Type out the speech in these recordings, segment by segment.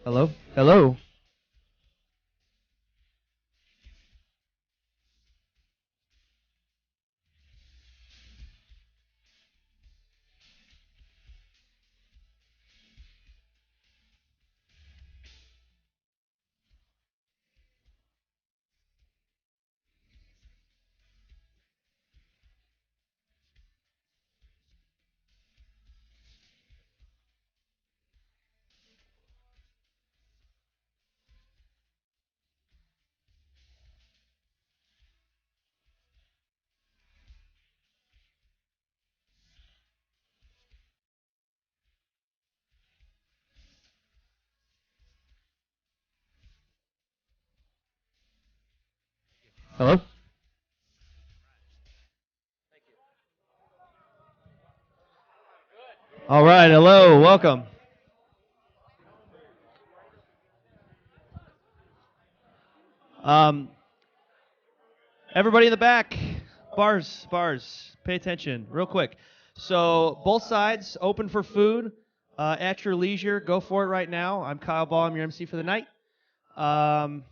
Hello? Hello? Hello? All right, hello, welcome. Um, Everybody in the back, bars, pay attention, real quick. So both sides open for food at your leisure. Go for it right now. I'm Kyle Ball. I'm your MC for the night. Um,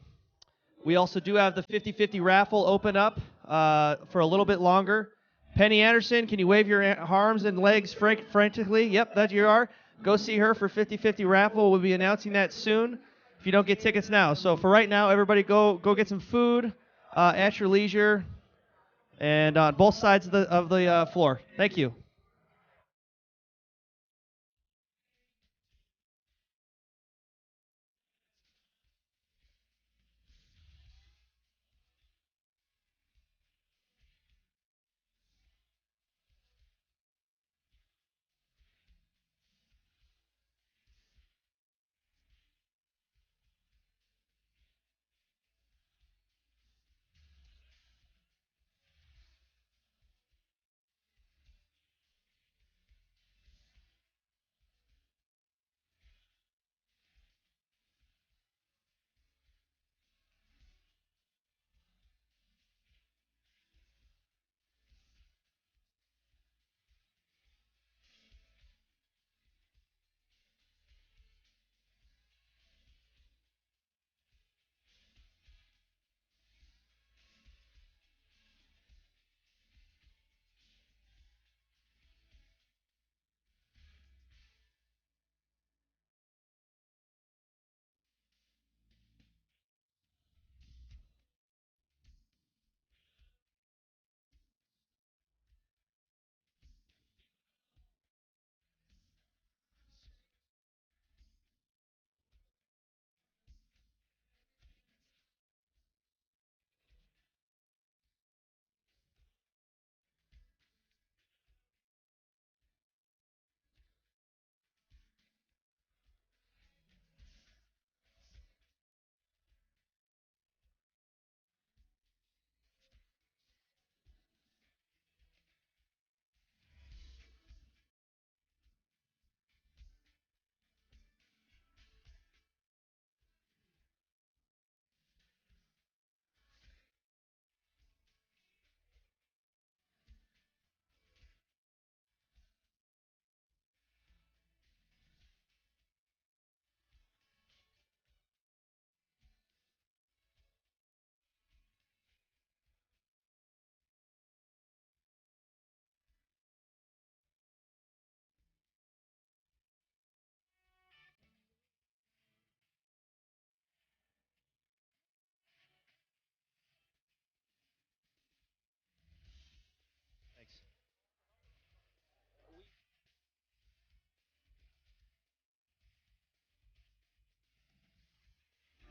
we also do have the 50-50 raffle open up for a little bit longer. Penny Anderson, can you wave your arms and legs frantically? Yep, that you are. Go see her for 50-50 raffle. We'll be announcing that soon if you don't get tickets now. So for right now, everybody go get some food at your leisure and on both sides of the floor. Thank you.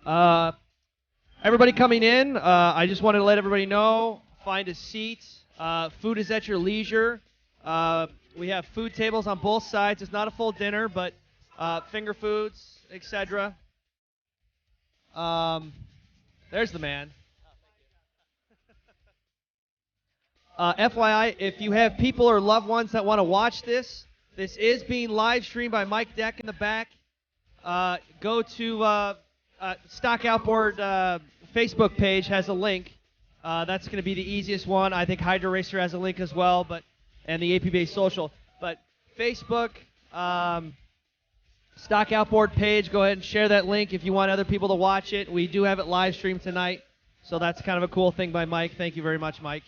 Thanks. Uh, Everybody coming in, I just wanted to let everybody know, find a seat. Food is at your leisure. We have food tables on both sides. It's not a full dinner, but finger foods, etc. Um, there's the man. FYI, if you have people or loved ones that want to watch this, this is being live streamed by Mike Deck in the back. Go to Stock Outboard Facebook page has a link. That's going to be the easiest one. I think Hydro Racer has a link as well, and the AP Base Social. But Facebook, Stock Outboard page. Go ahead and share that link if you want other people to watch it. We do have it live streamed tonight, so that's kind of a cool thing by Mike. Thank you very much, Mike.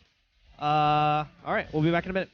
All right, we'll be back in a minute.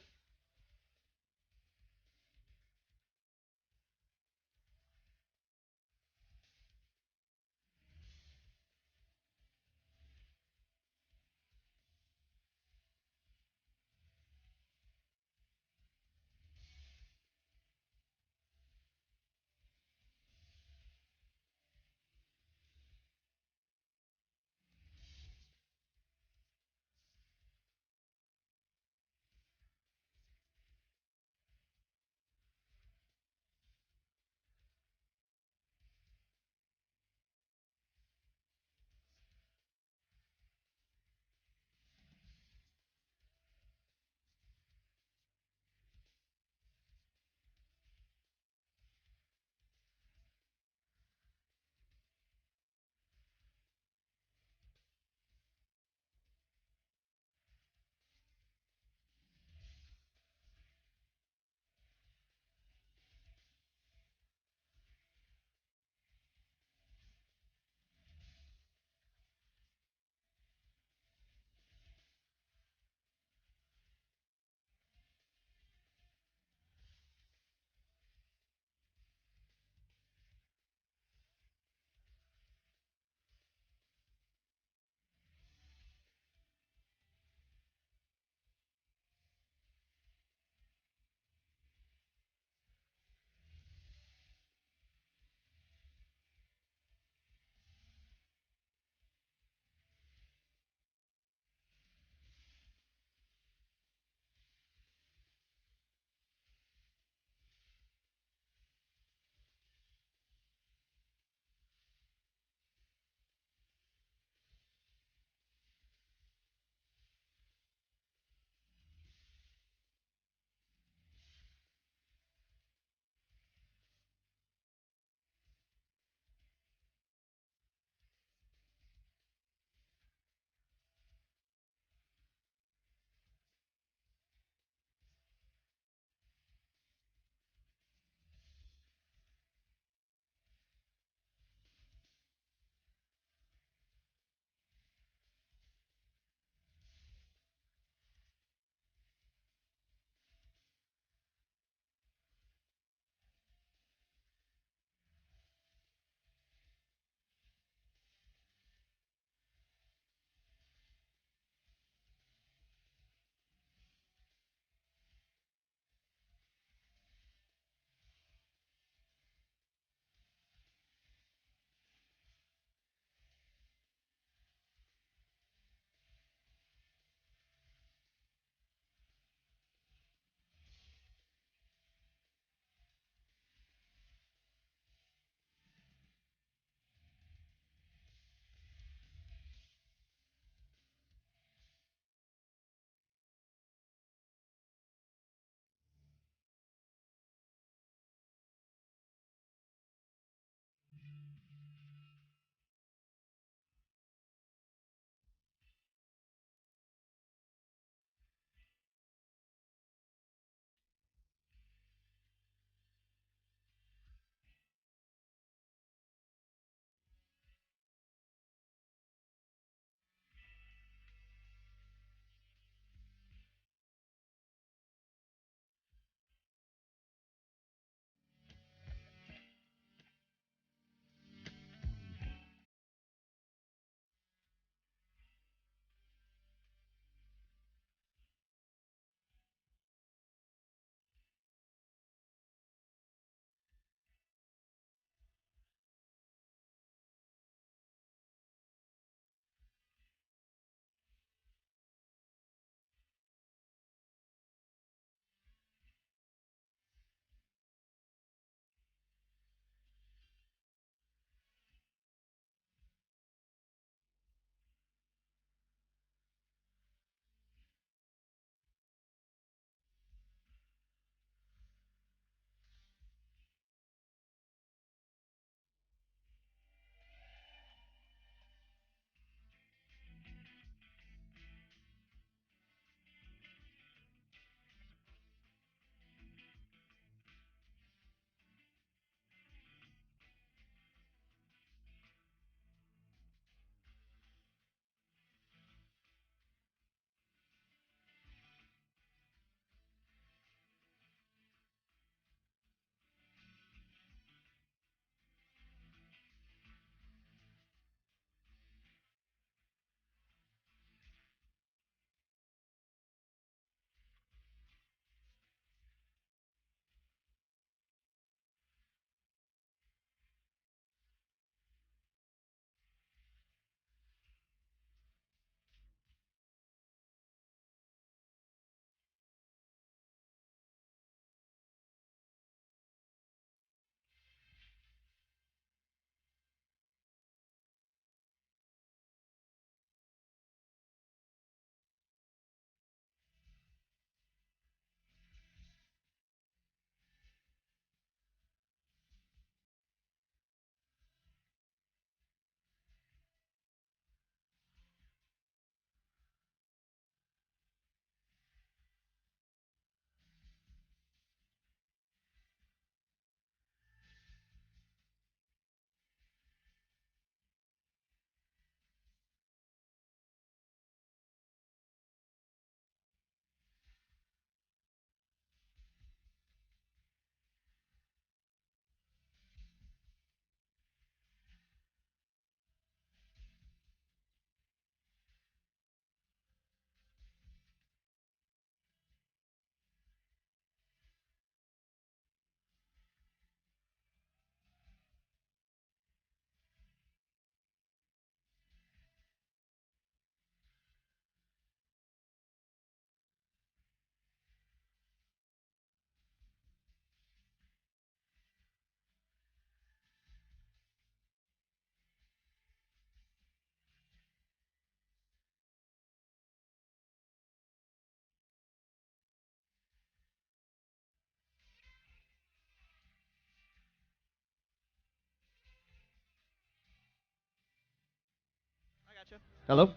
Hello?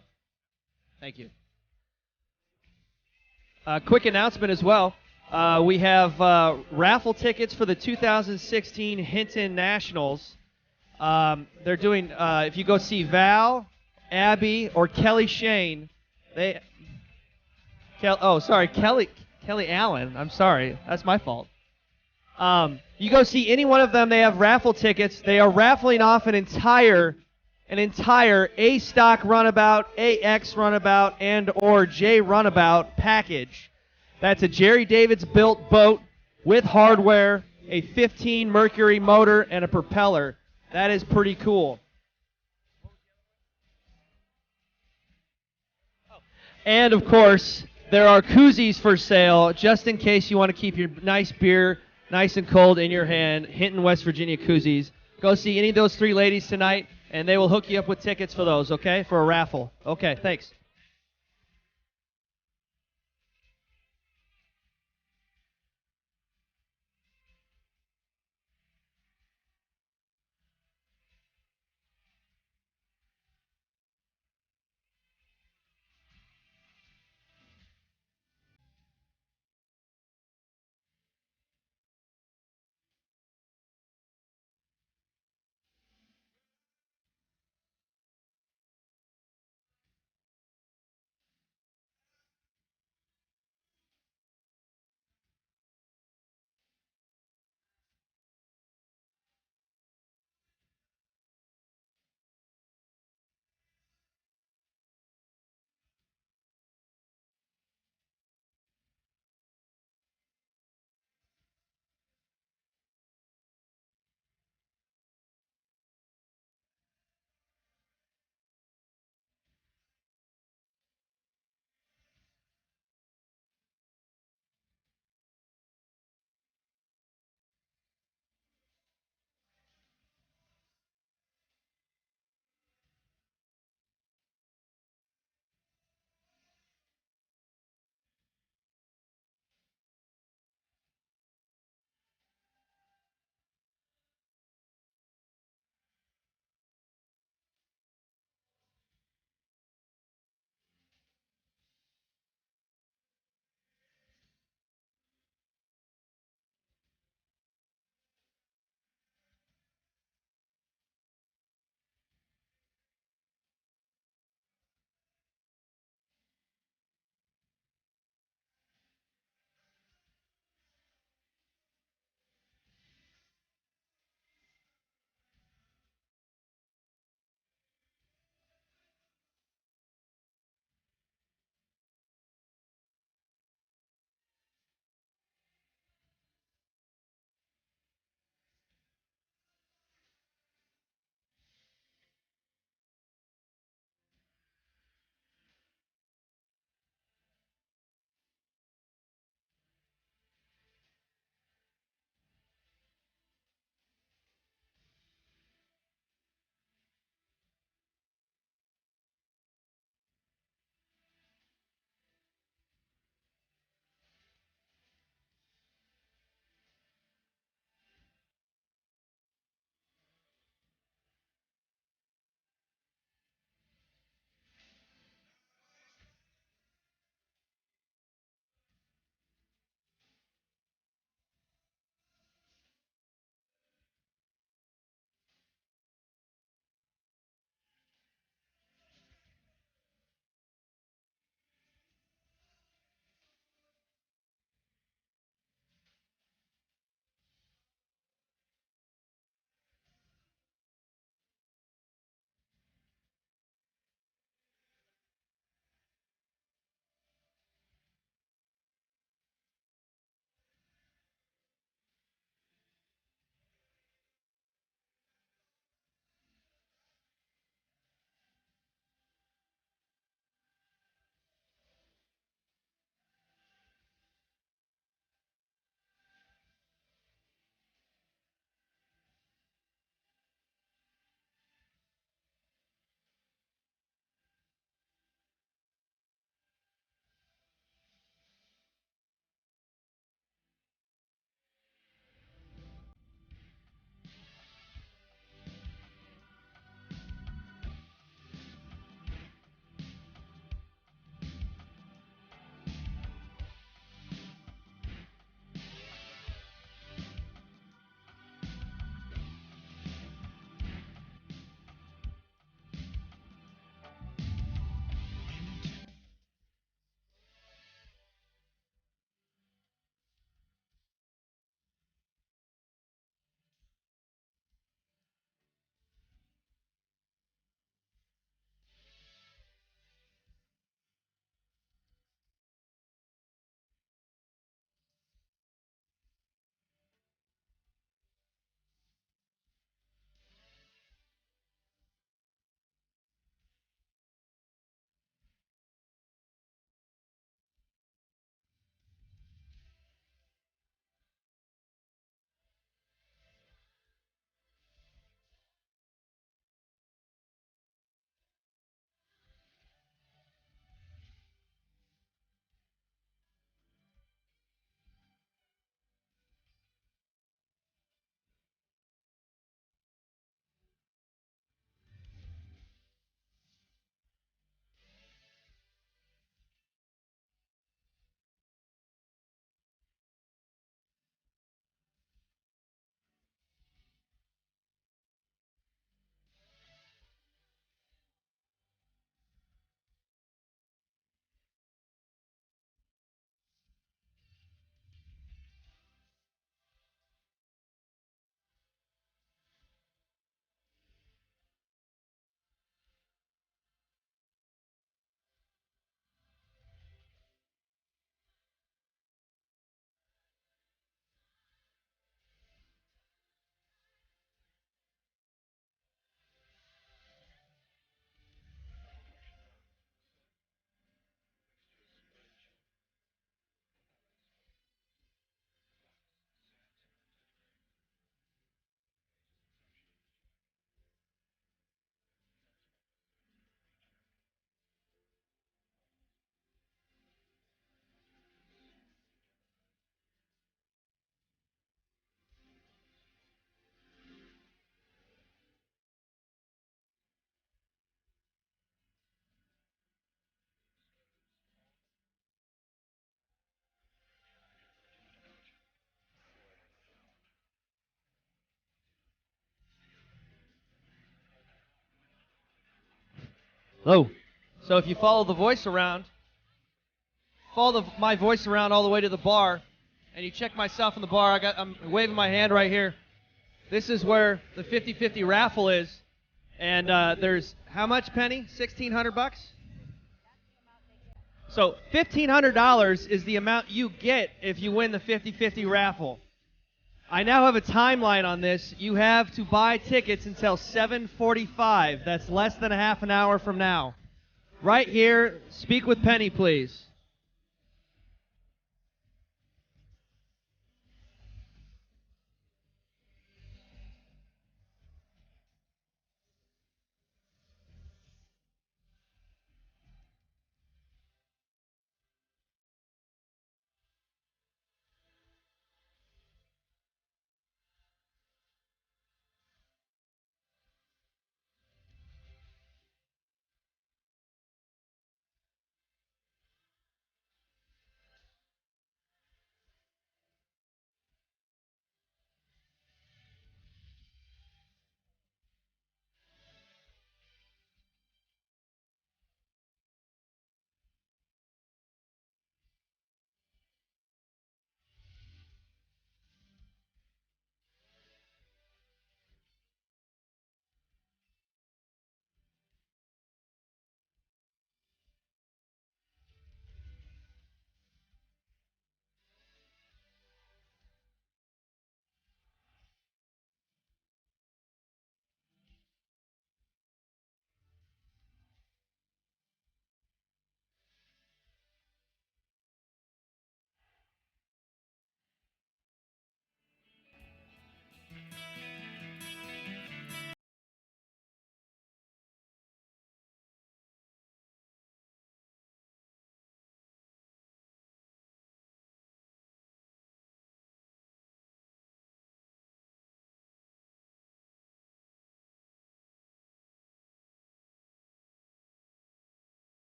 Thank you. Quick announcement as well. We have raffle tickets for the 2016 Hinton Nationals. They're doing, if you go see Val, Abby, or Kelly Shane, they. Kelly Allen. I'm sorry. That's my fault. You go see any one of them. They have raffle tickets. They are raffling off an entire A stock runabout, AX runabout, and or J runabout package. That's a Jerry Davids built boat with hardware, a 15 Mercury motor, and a propeller. That is pretty cool. And of course, there are koozies for sale just in case you want to keep your nice beer nice and cold in your hand. Hinton, West Virginia koozies. Go see any of those three ladies tonight, and they will hook you up with tickets for those, okay? For a raffle. Okay, thanks. Hello. So if you follow the voice around, my voice around all the way to the bar, and you check myself in the bar, I'm waving my hand right here. This is where the 50-50 raffle is, and there's how much, Penny? $1,600. So $1,500 is the amount you get if you win the 50-50 raffle. I now have a timeline on this. You have to buy tickets until 7:45. That's less than a half an hour from now. Right here, speak with Penny, please.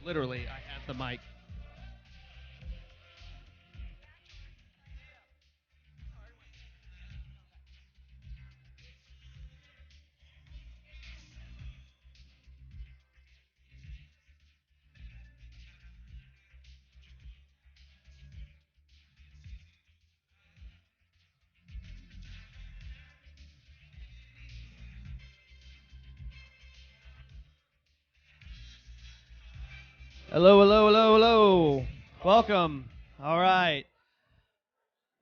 Literally, I have the mic. Hello, hello, hello, hello. Welcome. All right.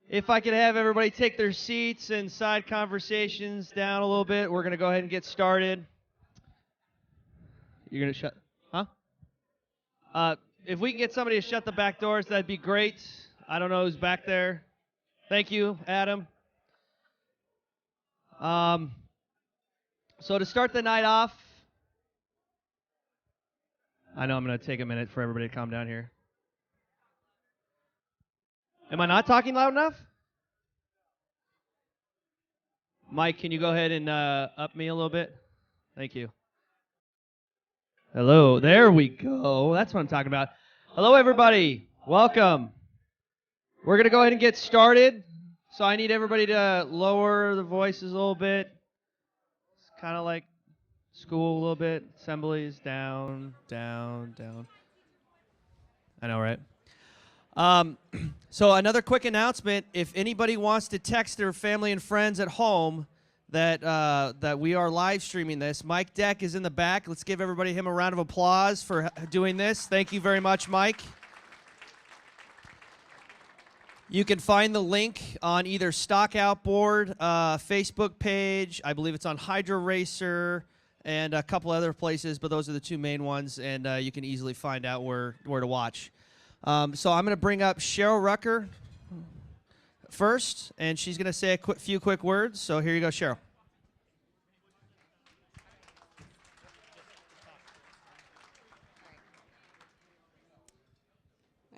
If I could have everybody take their seats and side conversations down a little bit, we're going to go ahead and get started. You're going to shut, huh? If we can get somebody to shut the back doors, that'd be great. I don't know who's back there. Thank you, Adam. So to start the night off, I know I'm going to take a minute for everybody to calm down here. Am I not talking loud enough? Mike, can you go ahead and up me a little bit? Thank you. Hello. There we go. That's what I'm talking about. Hello, everybody. Welcome. We're going to go ahead and get started. So I need everybody to lower the voices a little bit. It's kind of like school a little bit. Assemblies, down, down, down. I know, right? So another quick announcement. If anybody wants to text their family and friends at home that we are live streaming this, Mike Deck is in the back. Let's give him a round of applause for doing this. Thank you very much, Mike. You can find the link on either Stock Outboard, Facebook page. I believe it's on Hydro Racer and a couple other places, but those are the two main ones, and you can easily find out where to watch. So I'm going to bring up Cheryl Rucker first, and she's going to say a few quick words. So here you go, Cheryl.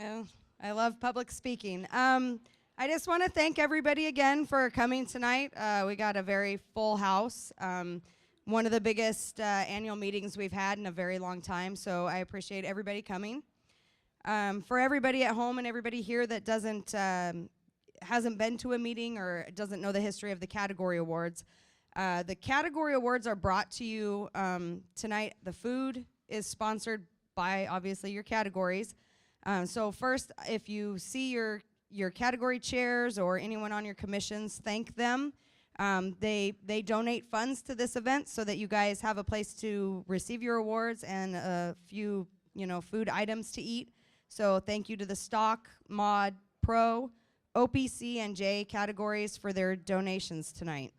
Oh, I love public speaking. I just want to thank everybody again for coming tonight. We got a very full house. One of the biggest annual meetings we've had in a very long time, so I appreciate everybody coming. For everybody at home and everybody here that hasn't been to a meeting or doesn't know the history of the category awards, the category awards are brought to you tonight. The food is sponsored by, obviously, your categories. So first, if you see your category chairs or anyone on your commissions, thank them. They donate funds to this event so that you guys have a place to receive your awards and a few food items to eat. So thank you to the Stock, Mod, Pro, OPC, and J categories for their donations tonight.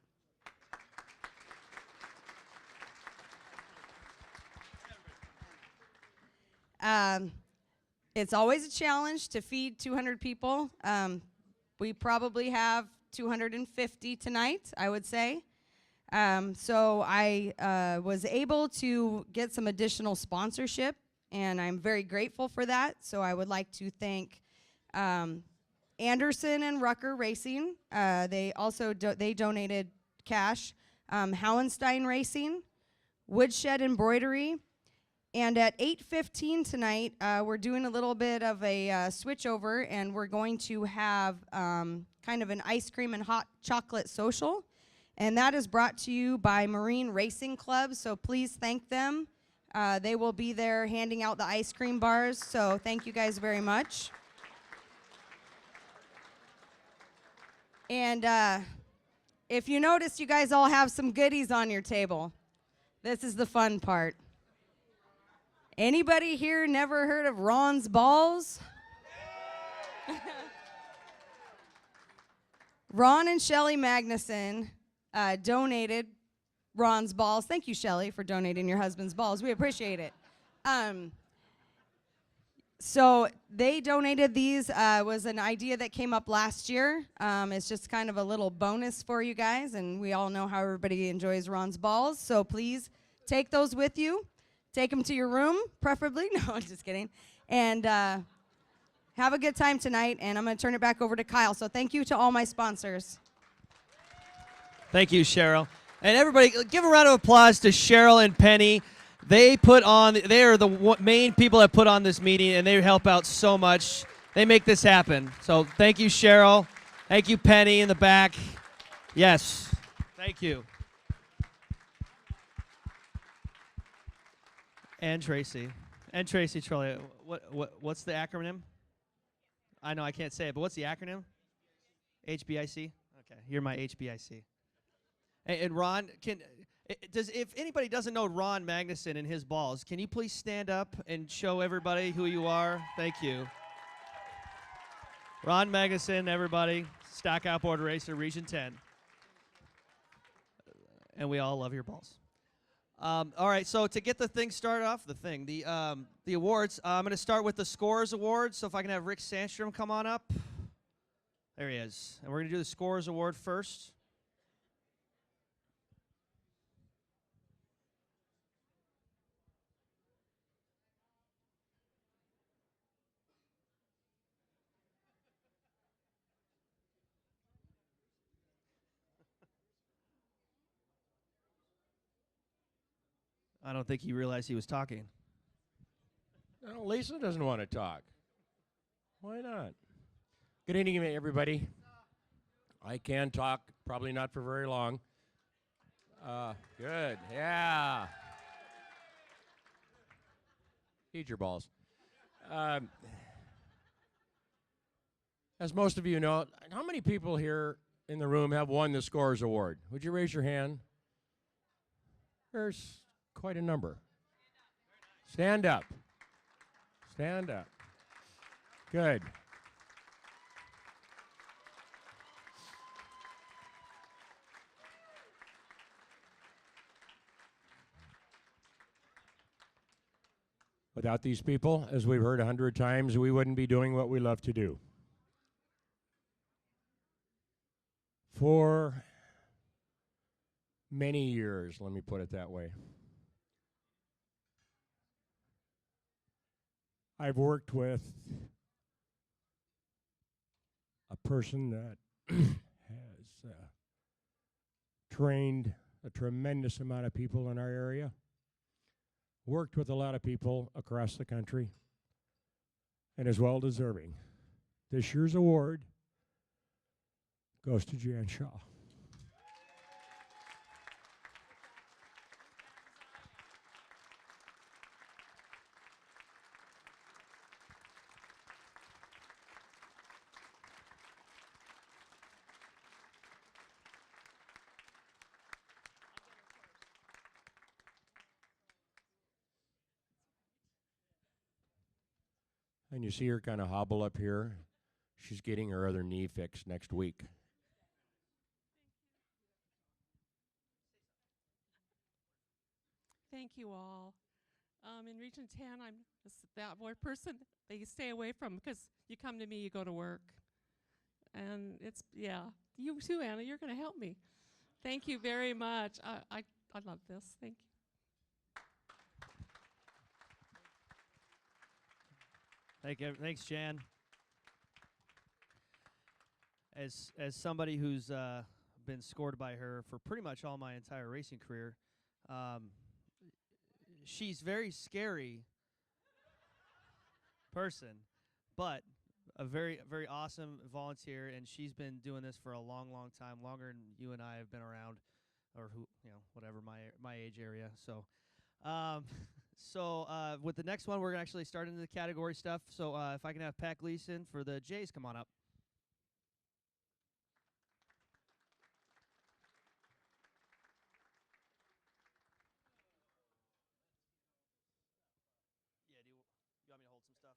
It's always a challenge to feed 200 people. We probably have 250 tonight, I would say. So I was able to get some additional sponsorship, and I'm very grateful for that. So I would like to thank Anderson and Rucker Racing. They also they donated cash. Howenstein Racing, Woodshed Embroidery, and at 8:15 tonight, we're doing a little bit of a switch over, and we're going to have kind of an ice cream and hot chocolate social, and that is brought to you by Marine Racing Club. So please thank them. They will be there handing out the ice cream bars, so thank you guys very much. And if you notice, you guys all have some goodies on your table. This is the fun part. Anybody here never heard of Ron's Balls? Ron and Shelly Magnuson donated Ron's balls. Thank you, Shelly, for donating your husband's balls. We appreciate it. So they donated these. Was an idea that came up last year. It's just kind of a little bonus for you guys, and we all know how everybody enjoys Ron's balls. So please take those with you. Take them to your room, preferably. No, I'm just kidding. And have a good time tonight, and I'm going to turn it back over to Kyle. So thank you to all my sponsors. Thank you, Cheryl. And everybody, give a round of applause to Cheryl and Penny. They are the main people that put on this meeting, and they help out so much. They make this happen. So thank you, Cheryl. Thank you, Penny, in the back. Yes. Thank you. And Tracy. And Tracy Trolley. What's the acronym? I know I can't say it, but what's the acronym? HBIC? Okay, you're my HBIC. And Ron, if anybody doesn't know Ron Magnuson and his balls, can you please stand up and show everybody who you are? Thank you. Ron Magnuson, everybody, stock outboard racer, Region 10. And we all love your balls. All right, so to get the thing started off, the awards, I'm going to start with the Scorers Award. So if I can have Rick Sandstrom come on up. There he is. And we're going to do the Scorers Award first. I don't think he realized he was talking. No, Lisa doesn't want to talk. Why not? Good evening, everybody. I can talk, probably not for very long. Good, yeah. Eat your balls. As most of you know, how many people here in the room have won the Scorers Award? Would you raise your hand? There's quite a number. Stand up. Stand up. Good. Without these people, as we've heard 100 times, we wouldn't be doing what we love to do. For many years, let me put it that way, I've worked with a person that has trained a tremendous amount of people in our area, worked with a lot of people across the country, and is well deserving. This year's award goes to Jan Shaw. And you see her kind of hobble up here. She's getting her other knee fixed next week. Thank you all. In Region 10, I'm that boy person that you stay away from because you come to me, you go to work. And it's, yeah, you too, Anna, you're going to help me. Thank you very much. I love this. Thank you. Thanks, Jan. As somebody who's been scored by her for pretty much all my entire racing career, she's very scary person, but a very, very awesome volunteer, and she's been doing this for a long, long time, longer than you and I have been around, or whatever my age area. So, with the next one, we're gonna actually start into the category stuff. So if I can have Pat Gleason for the Jays come on up. Yeah, you want me to hold some stuff?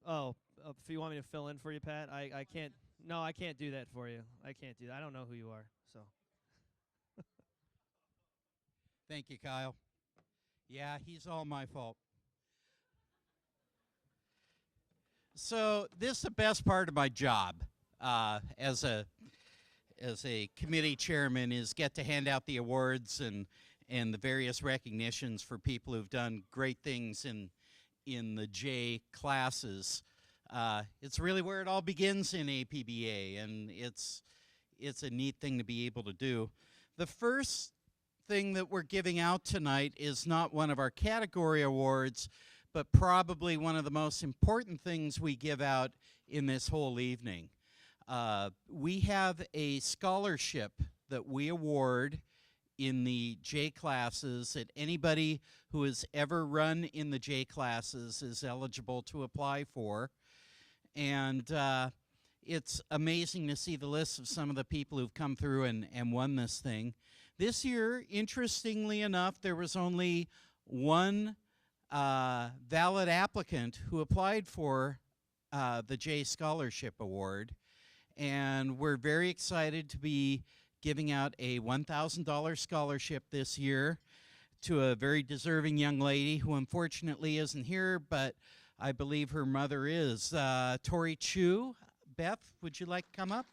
Oh, if you want me to fill in for you, Pat, I can't. No, I can't do that for you. I can't do that. I don't know who you are, so. Thank you, Kyle. Yeah, he's all my fault. So this is the best part of my job as a committee chairman is get to hand out the awards and the various recognitions for people who've done great things in the J classes. It's really where it all begins in APBA, and it's a neat thing to be able to do. The first thing that we're giving out tonight is not one of our category awards, but probably one of the most important things we give out in this whole evening. We have a scholarship that we award in the J classes that anybody who has ever run in the J classes is eligible to apply for. And it's amazing to see the list of some of the people who've come through and won this thing. This year, interestingly enough, there was only one valid applicant who applied for the J Scholarship Award. And we're very excited to be giving out a $1,000 scholarship this year to a very deserving young lady who unfortunately isn't here, but I believe her mother is. Tori Chu. Beth, would you like to come up?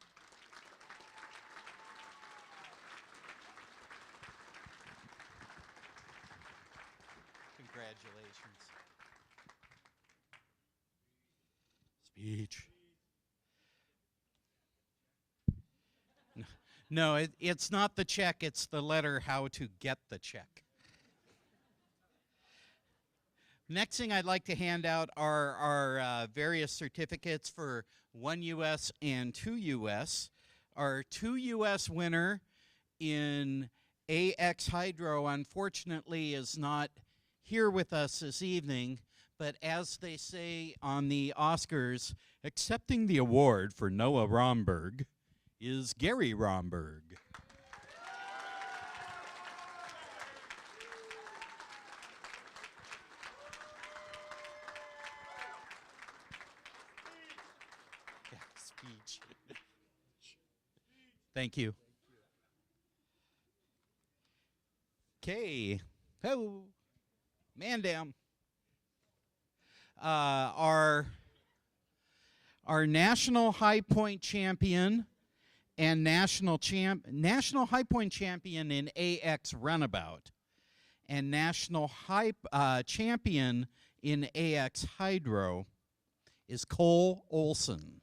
Congratulations. Speech. No, it's not the check, it's the letter how to get the check. Next thing I'd like to hand out are our various certificates for 1 U.S. and 2 U.S. Our 2 U.S. winner in AX Hydro, unfortunately, is not here with us this evening, but as they say on the Oscars, accepting the award for Noah Romberg is Gary Romberg. Yeah, speech. Thank you. Okay. Oh, man down. Our national high point champion and national high point champion in AX runabout and national high champion in AX hydro is Cole Olson.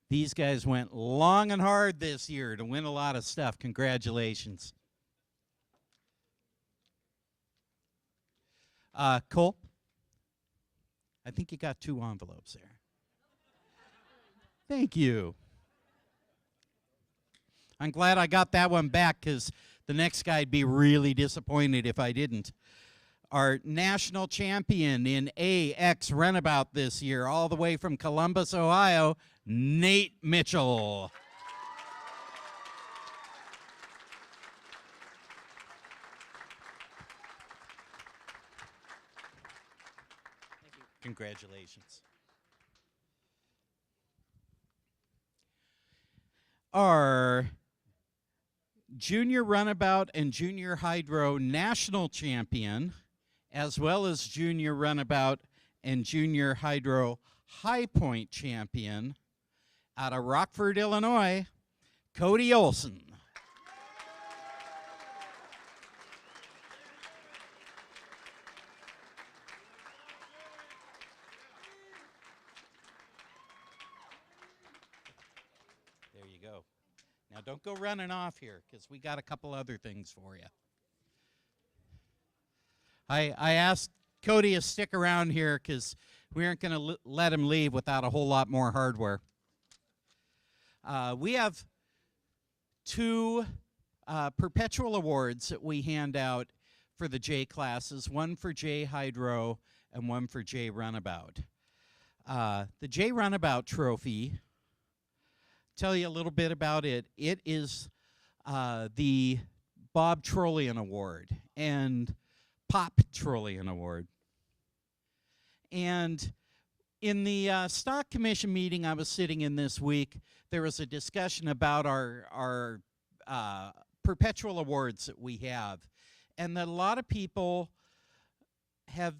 These guys went long and hard this year to win a lot of stuff. Congratulations. Cole, I think you got 2 envelopes there. Thank you. I'm glad I got that one back because the next guy'd be really disappointed if I didn't. Our national champion in AX runabout this year, all the way from Columbus, Ohio, Nate Mitchell. Thank you. Congratulations. Our junior runabout and junior hydro national champion, as well as junior runabout and junior hydro high point champion out of Rockford, Illinois, Cody Olson. There you go. Now don't go running off here because we got a couple other things for you. I asked Cody to stick around here because we aren't going to let him leave without a whole lot more hardware. We have 2 perpetual awards that we hand out for the J classes, one for J Hydro and one for J Runabout. The J Runabout trophy, tell you a little bit about it. It is the Bob Trollian Award and Pop Trollian Award. And in the stock commission meeting I was sitting in this week, there was a discussion about our perpetual awards that we have, and that a lot of people have,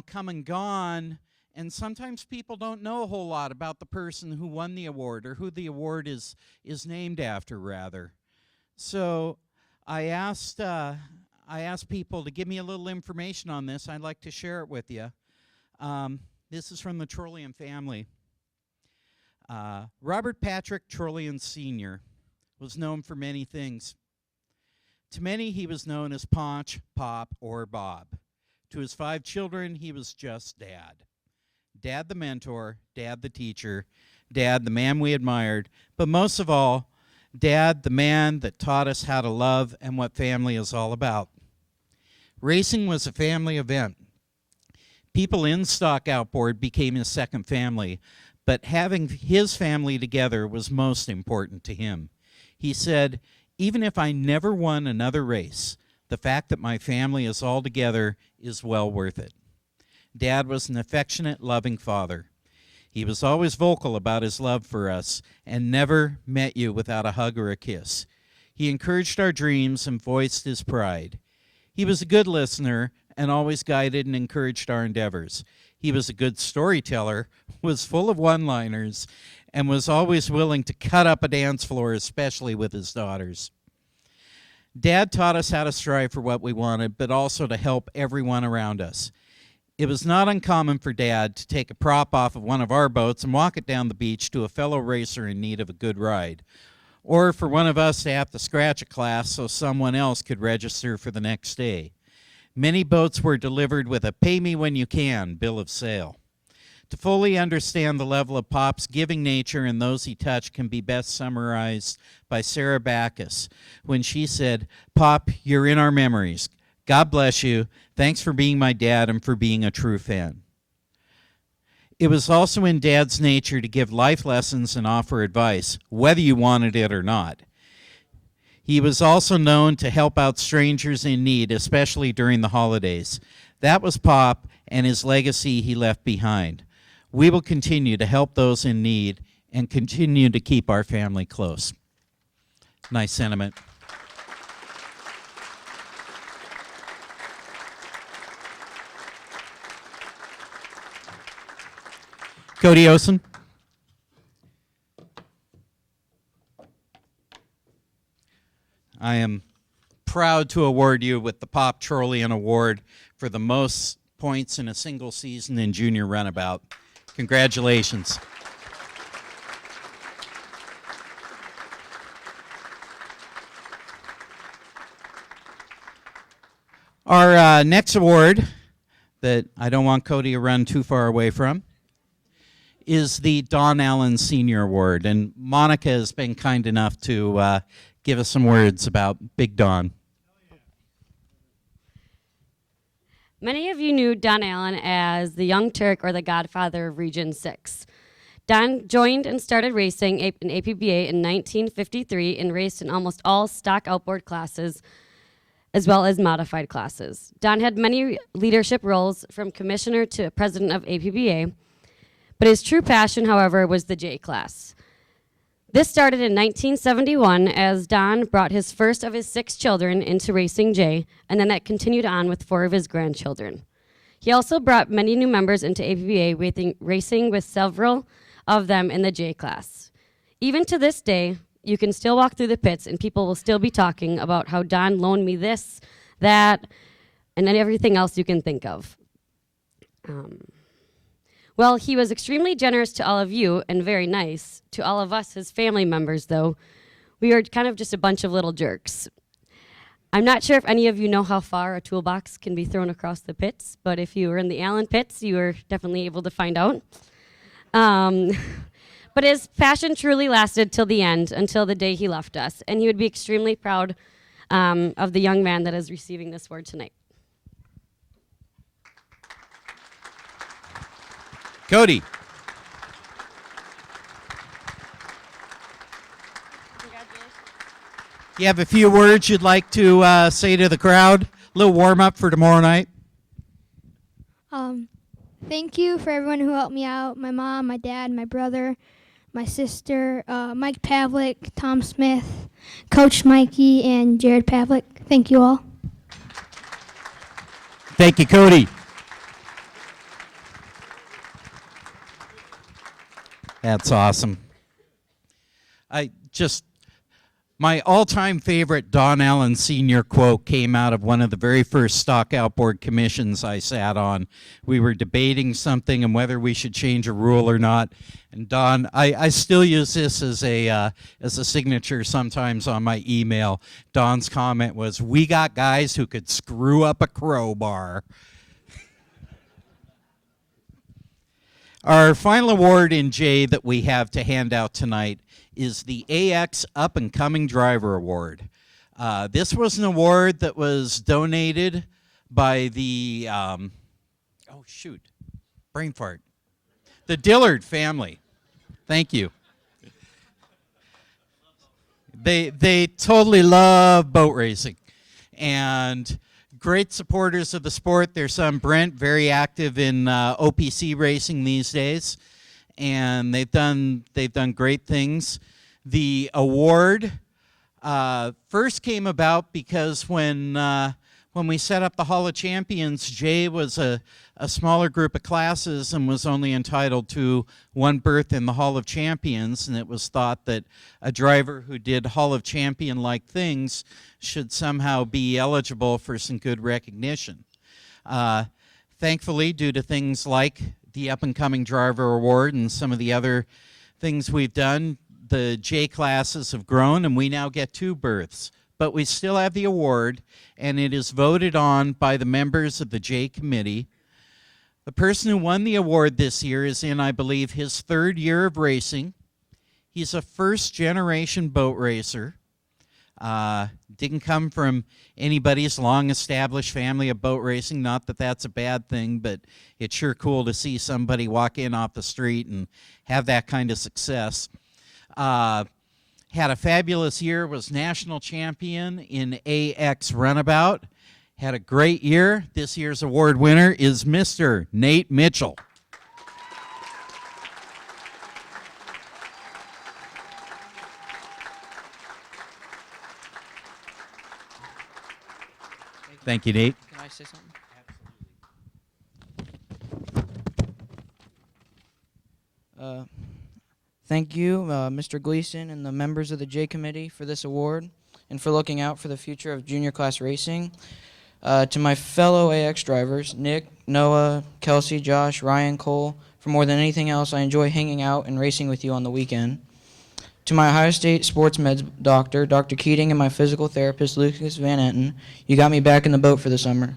come and gone, And sometimes people don't know a whole lot about the person who won the award, or who the award is named after, rather. So I asked people to give me a little information on this. I'd like to share it with you. This is from the Trollian family. Robert Patrick Trollian Sr. was known for many things. To many, he was known as Ponch, Pop, or Bob. To his 5 children, he was just Dad. Dad the mentor, Dad the teacher, Dad the man we admired, but most of all, Dad the man that taught us how to love and what family is all about. Racing was a family event. People in stock outboard became his second family, but having his family together was most important to him. He said, "Even if I never won another race, the fact that my family is all together is well worth it." Dad was an affectionate, loving father. He was always vocal about his love for us and never met you without a hug or a kiss. He encouraged our dreams and voiced his pride. He was a good listener and always guided and encouraged our endeavors. He was a good storyteller, was full of one-liners, and was always willing to cut up a dance floor, especially with his daughters. Dad taught us how to strive for what we wanted, but also to help everyone around us. It was not uncommon for Dad to take a prop off of one of our boats and walk it down the beach to a fellow racer in need of a good ride, or for one of us to have to scratch a class so someone else could register for the next day. Many boats were delivered with a pay-me-when-you-can bill of sale. To fully understand the level of Pop's giving nature and those he touched can be best summarized by Sarah Backus when she said, "Pop, you're in our memories. God bless you. Thanks for being my dad and for being a true fan." It was also in Dad's nature to give life lessons and offer advice, whether you wanted it or not. He was also known to help out strangers in need, especially during the holidays. That was Pop and his legacy he left behind. We will continue to help those in need and continue to keep our family close. Nice sentiment. Cody Osen. I am proud to award you with the Pop Trollian Award for the most points in a single season in junior runabout. Congratulations. Our next award that I don't want Cody to run too far away from is the Don Allen Senior Award. And Monica has been kind enough to give us some words about Big Don. Many of you knew Don Allen as the Young Turk or the Godfather of Region 6. Don joined and started racing in APBA in 1953 and raced in almost all stock outboard classes as well as modified classes. Don had many leadership roles from commissioner to president of APBA, but his true passion, however, was the J class. This started in 1971 as Don brought his first of his 6 children into racing J, and then that continued on with 4 of his grandchildren. He also brought many new members into APBA, racing with several of them in the J class. Even to this day, you can still walk through the pits and people will still be talking about how Don loaned me this, that, and then everything else you can think of. Well, he was extremely generous to all of you and very nice. To all of us, his family members, though, we were kind of just a bunch of little jerks. I'm not sure if any of you know how far a toolbox can be thrown across the pits, but if you were in the Allen pits, you were definitely able to find out. But his passion truly lasted till the end, until the day he left us, and he would be extremely proud of the young man that is receiving this award tonight. Cody. Congratulations. You have a few words you'd like to say to the crowd? A little warm-up for tomorrow night? Thank you for everyone who helped me out. My mom, my dad, my brother, my sister, Mike Pavlik, Tom Smith, Coach Mikey, and Jared Pavlik. Thank you all. Thank you, Cody. That's awesome. My all-time favorite Don Allen Sr. quote came out of one of the very first stock outboard commissions I sat on. We were debating something and whether we should change a rule or not. And Don, I still use this as a signature sometimes on my email. Don's comment was, "We got guys who could screw up a crowbar." Our final award in J that we have to hand out tonight is the AX Up and Coming Driver Award. This was an award that was donated by the, brain fart. The Dillard family. Thank you. They totally love boat racing. And great supporters of the sport. Their son Brent, very active in OPC racing these days, and they've done great things. The award first came about because when we set up the Hall of Champions, Jay was a smaller group of classes and was only entitled to one berth in the Hall of Champions, and it was thought that a driver who did Hall of Champion-like things should somehow be eligible for some good recognition. Thankfully, due to things like the Up and Coming Driver Award and some of the other things we've done, the J classes have grown, and we now get 2 berths. But we still have the award, and it is voted on by the members of the J committee. The person who won the award this year is in, I believe, his 3rd year of racing. He's a first-generation boat racer. Didn't come from anybody's long-established family of boat racing. Not that that's a bad thing, but it's sure cool to see somebody walk in off the street and have that kind of success. Had a fabulous year, was national champion in AX Runabout. Had a great year. This year's award winner is Mr. Nate Mitchell. Thank you, Nate. Can I say something? Thank you, Mr. Gleason and the members of the J Committee for this award and for looking out for the future of junior class racing. To my fellow AX drivers, Nick, Noah, Kelsey, Josh, Ryan, Cole, for more than anything else, I enjoy hanging out and racing with you on the weekend. To my Ohio State sports meds doctor, Dr. Keating, and my physical therapist, Lucas Van Etten, you got me back in the boat for the summer.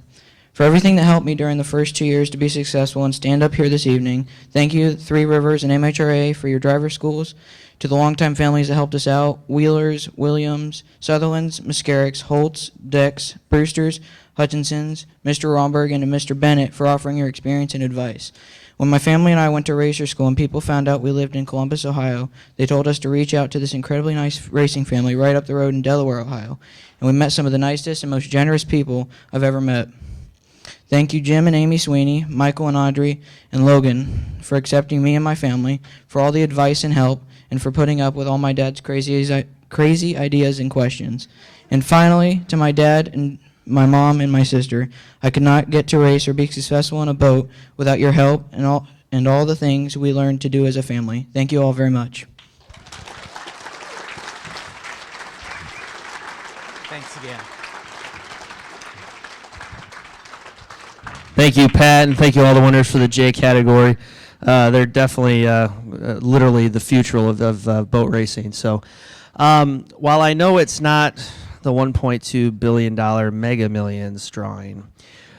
For everything that helped me during the first 2 years to be successful and stand up here this evening, thank you, Three Rivers and MHRA, for your driver schools. To the longtime families that helped us out, Wheelers, Williams, Sutherlands, Muscaricks, Holtz, Decks, Brewsters, Hutchinsons, Mr. Romberg, and to Mr. Bennett for offering your experience and advice. When my family and I went to racer school and people found out we lived in Columbus, Ohio, they told us to reach out to this incredibly nice racing family right up the road in Delaware, Ohio. And we met some of the nicest and most generous people I've ever met. Thank you, Jim and Amy Sweeney, Michael and Audrey, and Logan, for accepting me and my family, for all the advice and help, and for putting up with all my dad's crazy ideas and questions. And finally, to my dad and my mom and my sister, I could not get to race or be successful in a boat without your help and all the things we learned to do as a family. Thank you all very much. Thanks again. Thank you, Pat, and thank you all the winners for the J category. They're definitely literally the future of boat racing. So while I know it's not the $1.2 billion Mega Millions drawing,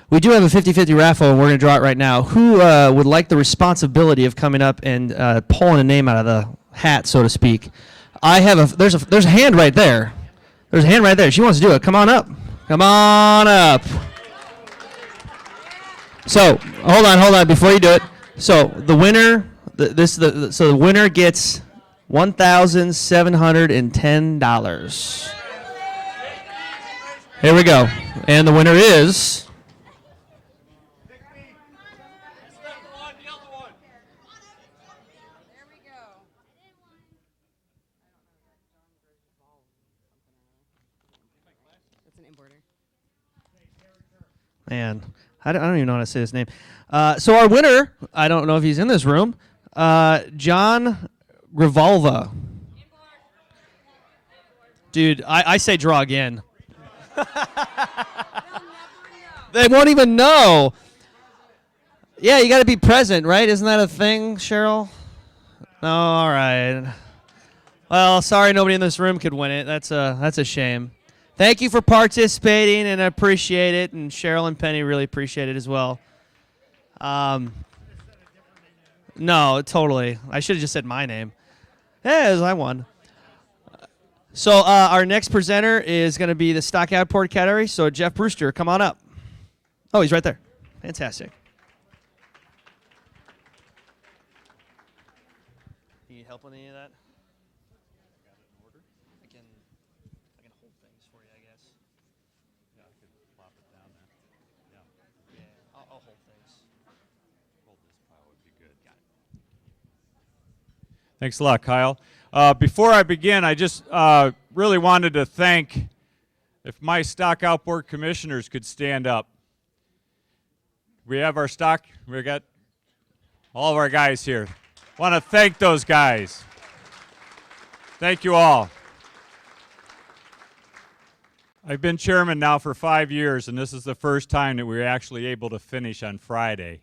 we do have a 50-50 raffle, and we're going to draw it right now. Who would like the responsibility of coming up and pulling a name out of the hat, so to speak? There's a hand right there. There's a hand right there. She wants to do it. Come on up. Come on up. So hold on before you do it. So the winner, the winner gets $1,710. Here we go, and the winner is. Man, I don't even know how to say his name. So our winner, I don't know if he's in this room, John Revolva. Dude, I say draw again. They won't even know. Yeah, you got to be present, right? Isn't that a thing, Cheryl? No, all right. Well, sorry nobody in this room could win it. That's a shame. Thank you for participating, and I appreciate it. And Cheryl and Penny really appreciate it as well. No, totally. I should have just said my name. Yeah, I won. So our next presenter is going to be the stock outboard category. So Jeff Brewster, come on up. Oh, he's right there. Fantastic. Need help on any of that? I got it in order. I can hold things for you, I guess. Yeah, I could plop it down there. Yeah. Yeah, I'll hold things. Hold this pile would be good. Got it. Thanks a lot, Kyle. Before I begin, I just really wanted to thank, if my stock outboard commissioners could stand up. We have our stock, we got all of our guys here. Want to thank those guys. Thank you all. I've been chairman now for 5 years, and this is the first time that we were actually able to finish on Friday.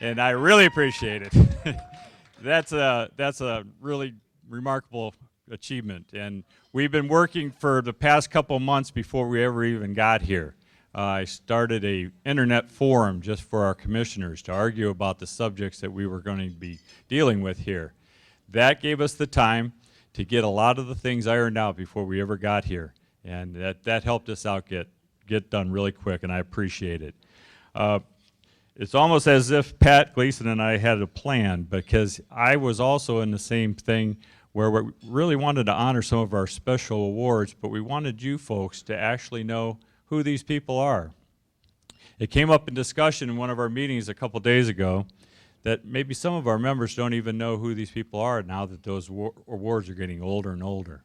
And I really appreciate it. That's a really remarkable achievement. And we've been working for the past couple months before we ever even got here. I started a internet forum just for our commissioners to argue about the subjects that we were going to be dealing with here. That gave us the time to get a lot of the things ironed out before we ever got here. And that helped us out get done really quick, and I appreciate it. It's almost as if Pat Gleason and I had a plan, because I was also in the same thing where we really wanted to honor some of our special awards, but we wanted you folks to actually know who these people are. It came up in discussion in one of our meetings a couple days ago that maybe some of our members don't even know who these people are now that those awards are getting older and older.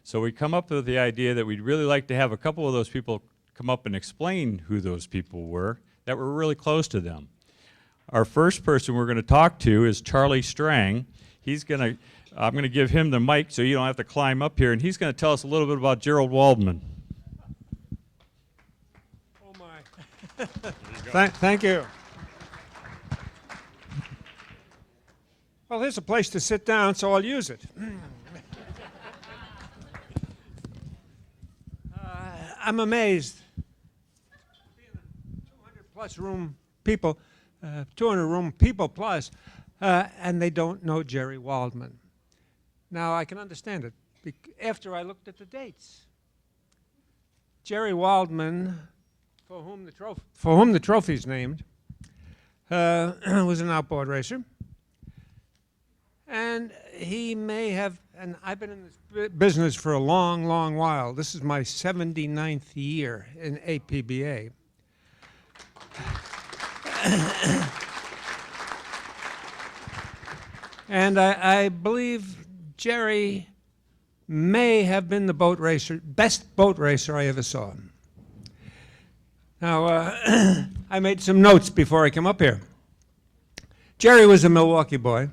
So we come up with the idea that we'd really like to have a couple of those people come up and explain who those people were that were really close to them. Our first person we're going to talk to is Charlie Strang. I'm going to give him the mic so you don't have to climb up here, and he's going to tell us a little bit about Gerald Waldman. Oh my. Thank you. Well, here's a place to sit down, so I'll use it. I'm amazed. 200-plus room people, 200-room people plus, and they don't know Jerry Waldman. Now, I can understand it after I looked at the dates. Jerry Waldman, for whom the trophy is named, was an outboard racer. And he may have, and I've been in this business for a long, long while. This is my 79th year in APBA. And I believe Jerry may have been the best boat racer I ever saw. Now, I made some notes before I came up here. Jerry was a Milwaukee boy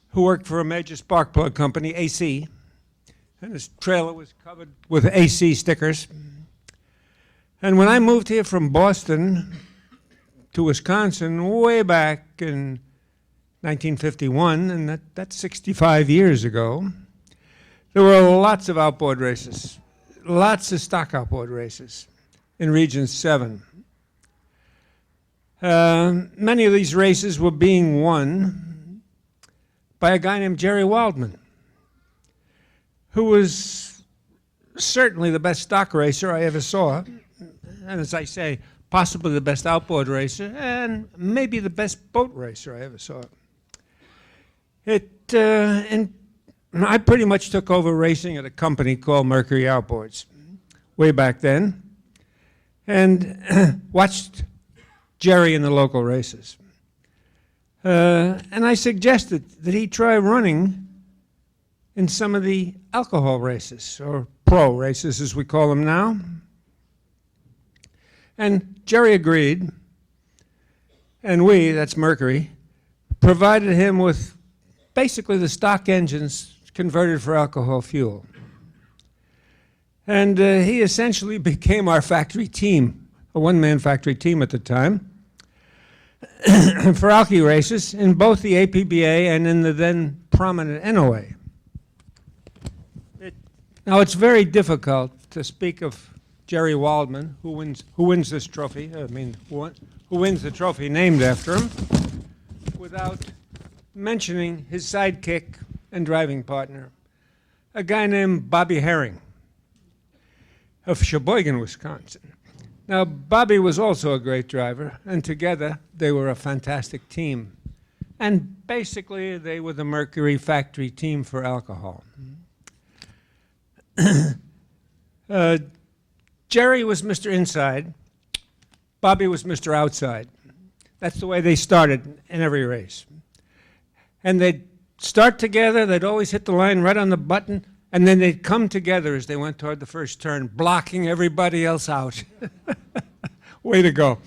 who worked for a major spark plug company, AC, and his trailer was covered with AC stickers. And when I moved here from Boston to Wisconsin way back in 1951, and that's 65 years ago, there were lots of outboard races, lots of stock outboard races in Region 7. Many of these races were being won by a guy named Jerry Waldman, who was certainly the best stock racer I ever saw, and as I say, possibly the best outboard racer, and maybe the best boat racer I ever saw. And I pretty much took over racing at a company called Mercury Outboards way back then, and watched Jerry in the local races. And I suggested that he try running in some of the alcohol races, or pro races as we call them now. And Jerry agreed, and we, that's Mercury, provided him with basically the stock engines converted for alcohol fuel. And he essentially became our factory team, a one-man factory team at the time, for alky races in both the APBA and in the then prominent NOA. Now, it's very difficult to speak of Jerry Waldman, who wins this trophy, who wins the trophy named after him, without mentioning his sidekick and driving partner, a guy named Bobby Herring of Sheboygan, Wisconsin. Now, Bobby was also a great driver, and together they were a fantastic team. And basically, they were the Mercury factory team for alcohol. Jerry was Mr. Inside. Bobby was Mr. Outside. That's the way they started in every race. And they'd start together, they'd always hit the line right on the button, and then they'd come together as they went toward the first turn, blocking everybody else out. Way to go.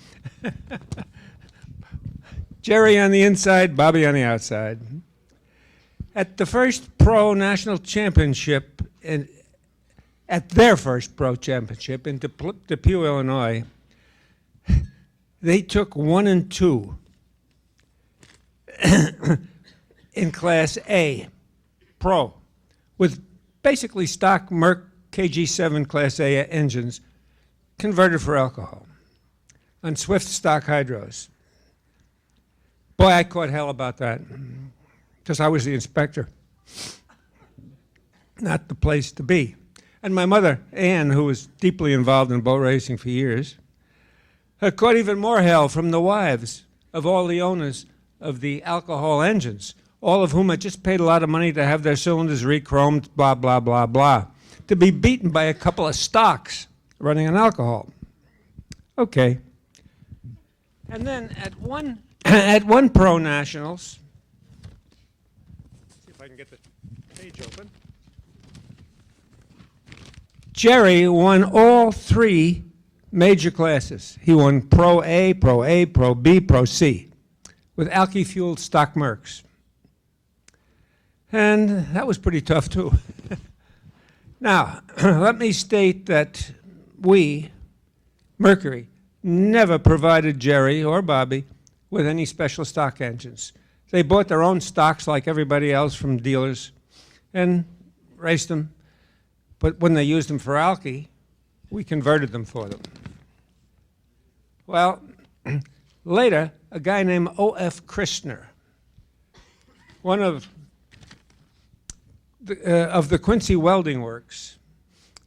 Jerry on the inside, Bobby on the outside. At the first pro national championship, at their first pro championship in Depew, Illinois, they took 1 and 2 in Class A, pro, with basically stock Merc KG7 Class A engines converted for alcohol on Swift stock hydros. Boy, I caught hell about that because I was the inspector. Not the place to be. And my mother, Ann, who was deeply involved in boat racing for years, caught even more hell from the wives of all the owners of the alcohol engines, all of whom had just paid a lot of money to have their cylinders re-chromed, blah, blah, blah, blah, to be beaten by a couple of stocks running on alcohol. Okay. And then at one Pro Nationals, see if I can get the page open, Jerry won all 3 major classes. He won Pro A, Pro A, Pro B, Pro C, with alky-fueled stock Mercs. And that was pretty tough, too. Now, let me state that we, Mercury, never provided Jerry or Bobby with any special stock engines. They bought their own stocks like everybody else from dealers and raced them. But when they used them for alky, we converted them for them. Well, later, a guy named O.F. Christner, one of the Quincy Welding Works,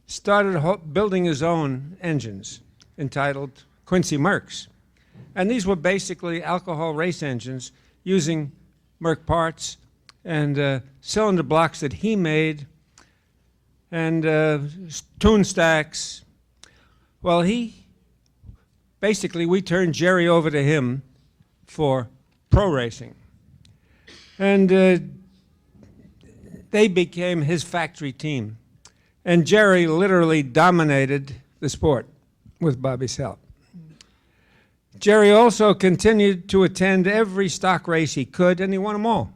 started building his own engines entitled Quincy Mercs. And these were basically alcohol race engines using Merc parts and cylinder blocks that he made and tune stacks. Well, basically we turned Jerry over to him for pro racing. And they became his factory team. And Jerry literally dominated the sport with Bobby's help. Jerry also continued to attend every stock race he could, and he won them all.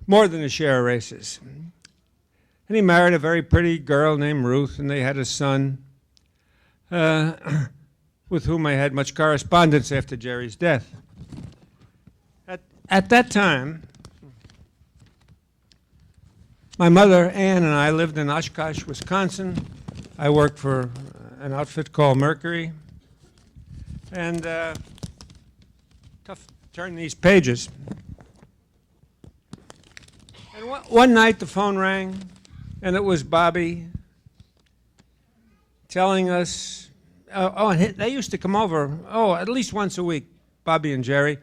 More than a share of races. And he married a very pretty girl named Ruth, and they had a son with whom I had much correspondence after Jerry's death. At that time, my mother, Ann, and I lived in Oshkosh, Wisconsin. I worked for an outfit called Mercury. And tough to turn these pages. And one night the phone rang, and it was Bobby telling us, they used to come over, at least once a week, Bobby and Jerry.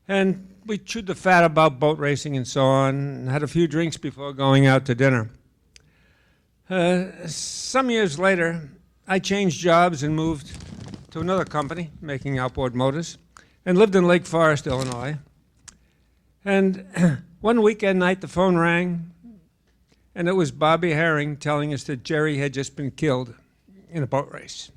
And we chewed the fat about boat racing and so on, and had a few drinks before going out to dinner. Some years later, I changed jobs and moved to another company making outboard motors, and lived in Lake Forest, Illinois. And one weekend night, the phone rang, and it was Bobby Herring telling us that Jerry had just been killed in a boat race.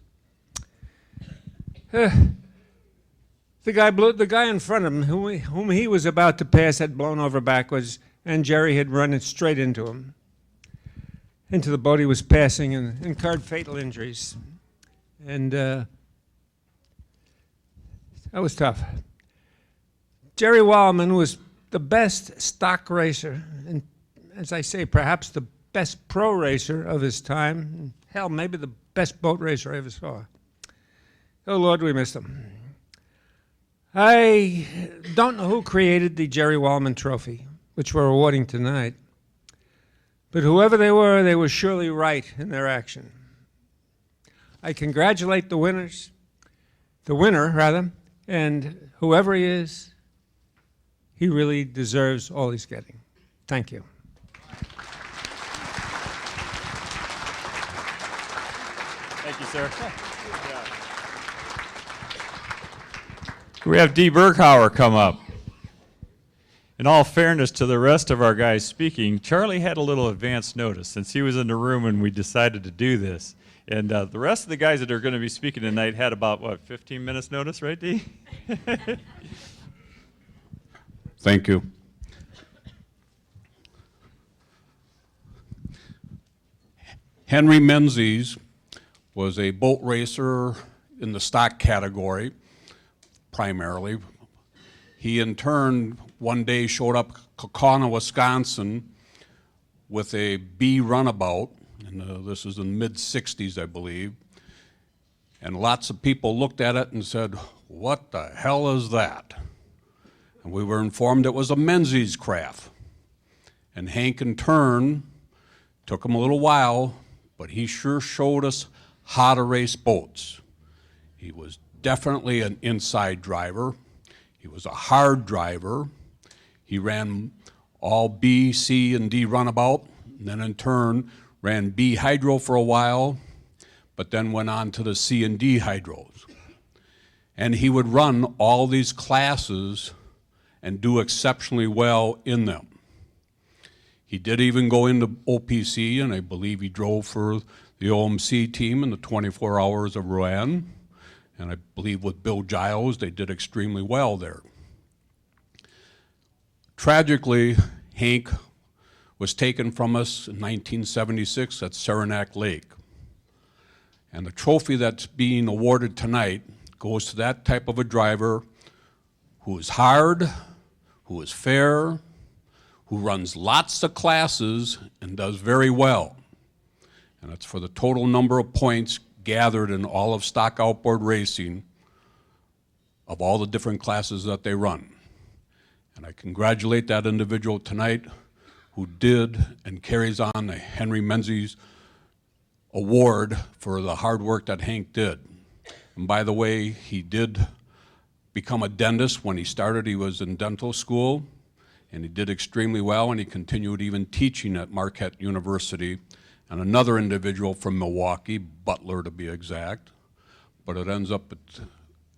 The The guy in front of him, whom he was about to pass, had blown over backwards, and Jerry had run it straight into him, into the boat he was passing, and incurred fatal injuries. And that was tough. Jerry Wallman was the best stock racer, and as I say, perhaps the best pro racer of his time. Hell, maybe the best boat racer I ever saw. Oh, Lord, we missed him. I don't know who created the Jerry Wallman Trophy, which we're awarding tonight, but whoever they were surely right in their action. I congratulate the winner, and whoever he is, he really deserves all he's getting. Thank you. Thank you, sir. We have Dee Berghauer come up. In all fairness to the rest of our guys speaking, Charlie had a little advance notice since he was in the room when we decided to do this. And the rest of the guys that are going to be speaking tonight had about, 15 minutes notice, right, Dee? Thank you. Henry Menzies was a boat racer in the stock category, primarily. He in turn one day showed up Kaukauna, Wisconsin with a B runabout, and this is in the mid-60s, I believe. And lots of people looked at it and said, "What the hell is that?" And we were informed it was a Menzies craft. And Hank in turn, took him a little while, but he sure showed us how to race boats. He was definitely an inside driver. He was a hard driver. He ran all B, C, and D runabout, and then in turn ran B hydro for a while, but then went on to the C and D hydros. And he would run all these classes and do exceptionally well in them. He did even go into OPC, and I believe he drove for the OMC team in the 24 hours of Rouen. And I believe with Bill Giles, they did extremely well there. Tragically, Hank was taken from us in 1976 at Saranac Lake. And the trophy that's being awarded tonight goes to that type of a driver who is hard, who is fair, who runs lots of classes and does very well. And it's for the total number of points gathered in all of stock outboard racing of all the different classes that they run. And I congratulate that individual tonight who did and carries on the Henry Menzies Award for the hard work that Hank did. And by the way, he did become a dentist. When he started, he was in dental school, and he did extremely well, and he continued even teaching at Marquette University. And another individual from Milwaukee, Butler to be exact, but it ends up that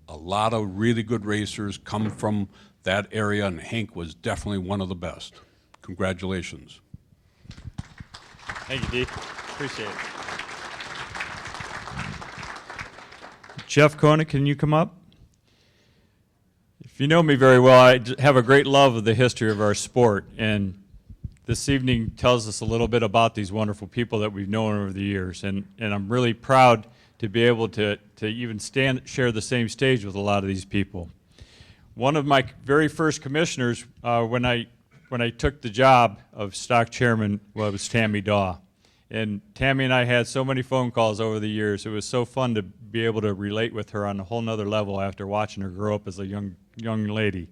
a lot of really good racers come from that area, and Hank was definitely one of the best. Congratulations. Thank you, Dee. Appreciate it. Jeff Koenig, can you come up? If you know me very well, I have a great love of the history of our sport, and this evening tells us a little bit about these wonderful people that we've known over the years, and I'm really proud to be able to even share the same stage with a lot of these people. One of my very first commissioners when I took the job of stock chairman was Tammy Daw. And Tammy and I had so many phone calls over the years. It was so fun to be able to relate with her on a whole nother level after watching her grow up as a young lady.